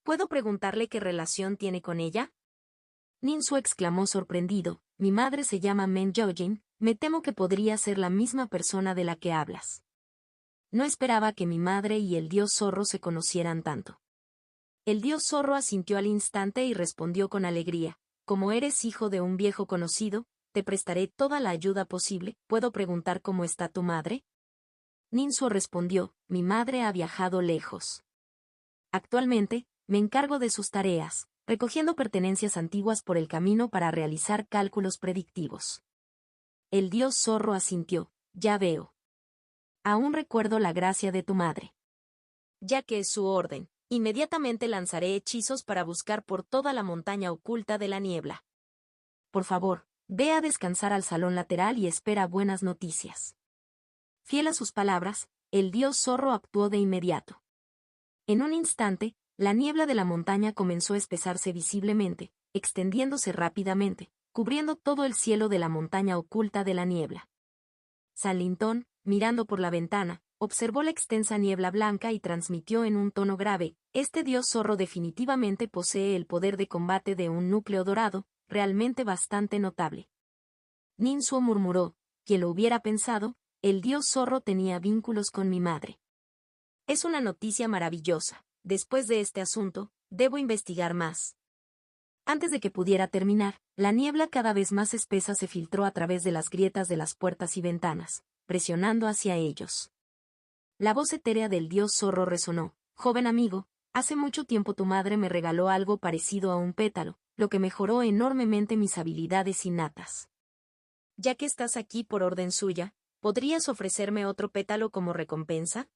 [SPEAKER 1] ¿Puedo preguntarle qué relación tiene con ella? Ninsu exclamó sorprendido, mi madre se llama Men Yojin, me temo que podría ser la misma persona de la que hablas. No esperaba que mi madre y el dios zorro se conocieran tanto. El dios zorro asintió al instante y respondió con alegría, como eres hijo de un viejo conocido, te prestaré toda la ayuda posible, ¿puedo preguntar cómo está tu madre? Ninsu respondió, mi madre ha viajado lejos. Actualmente, me encargo de sus tareas, recogiendo pertenencias antiguas por el camino para realizar cálculos predictivos. El dios zorro asintió, ya veo. Aún recuerdo la gracia de tu madre. Ya que es su orden, inmediatamente lanzaré hechizos para buscar por toda la montaña oculta de la niebla. Por favor, ve a descansar al salón lateral y espera buenas noticias. Fiel a sus palabras, el dios zorro actuó de inmediato. En un instante, la niebla de la montaña comenzó a espesarse visiblemente, extendiéndose rápidamente, cubriendo todo el cielo de la montaña oculta de la niebla. San Lintón, mirando por la ventana, observó la extensa niebla blanca y transmitió en un tono grave: este dios zorro definitivamente posee el poder de combate de un núcleo dorado, realmente bastante notable. Ninsuo murmuró: ¿quién lo hubiera pensado? El dios zorro tenía vínculos con mi madre. Es una noticia maravillosa. Después de este asunto, debo investigar más. Antes de que pudiera terminar, la niebla cada vez más espesa se filtró a través de las grietas de las puertas y ventanas, presionando hacia ellos. La voz etérea del dios zorro resonó: joven amigo, hace mucho tiempo tu madre me regaló algo parecido a un pétalo, lo que mejoró enormemente mis habilidades innatas. Ya que estás aquí por orden suya, ¿podrías ofrecerme otro pétalo como recompensa?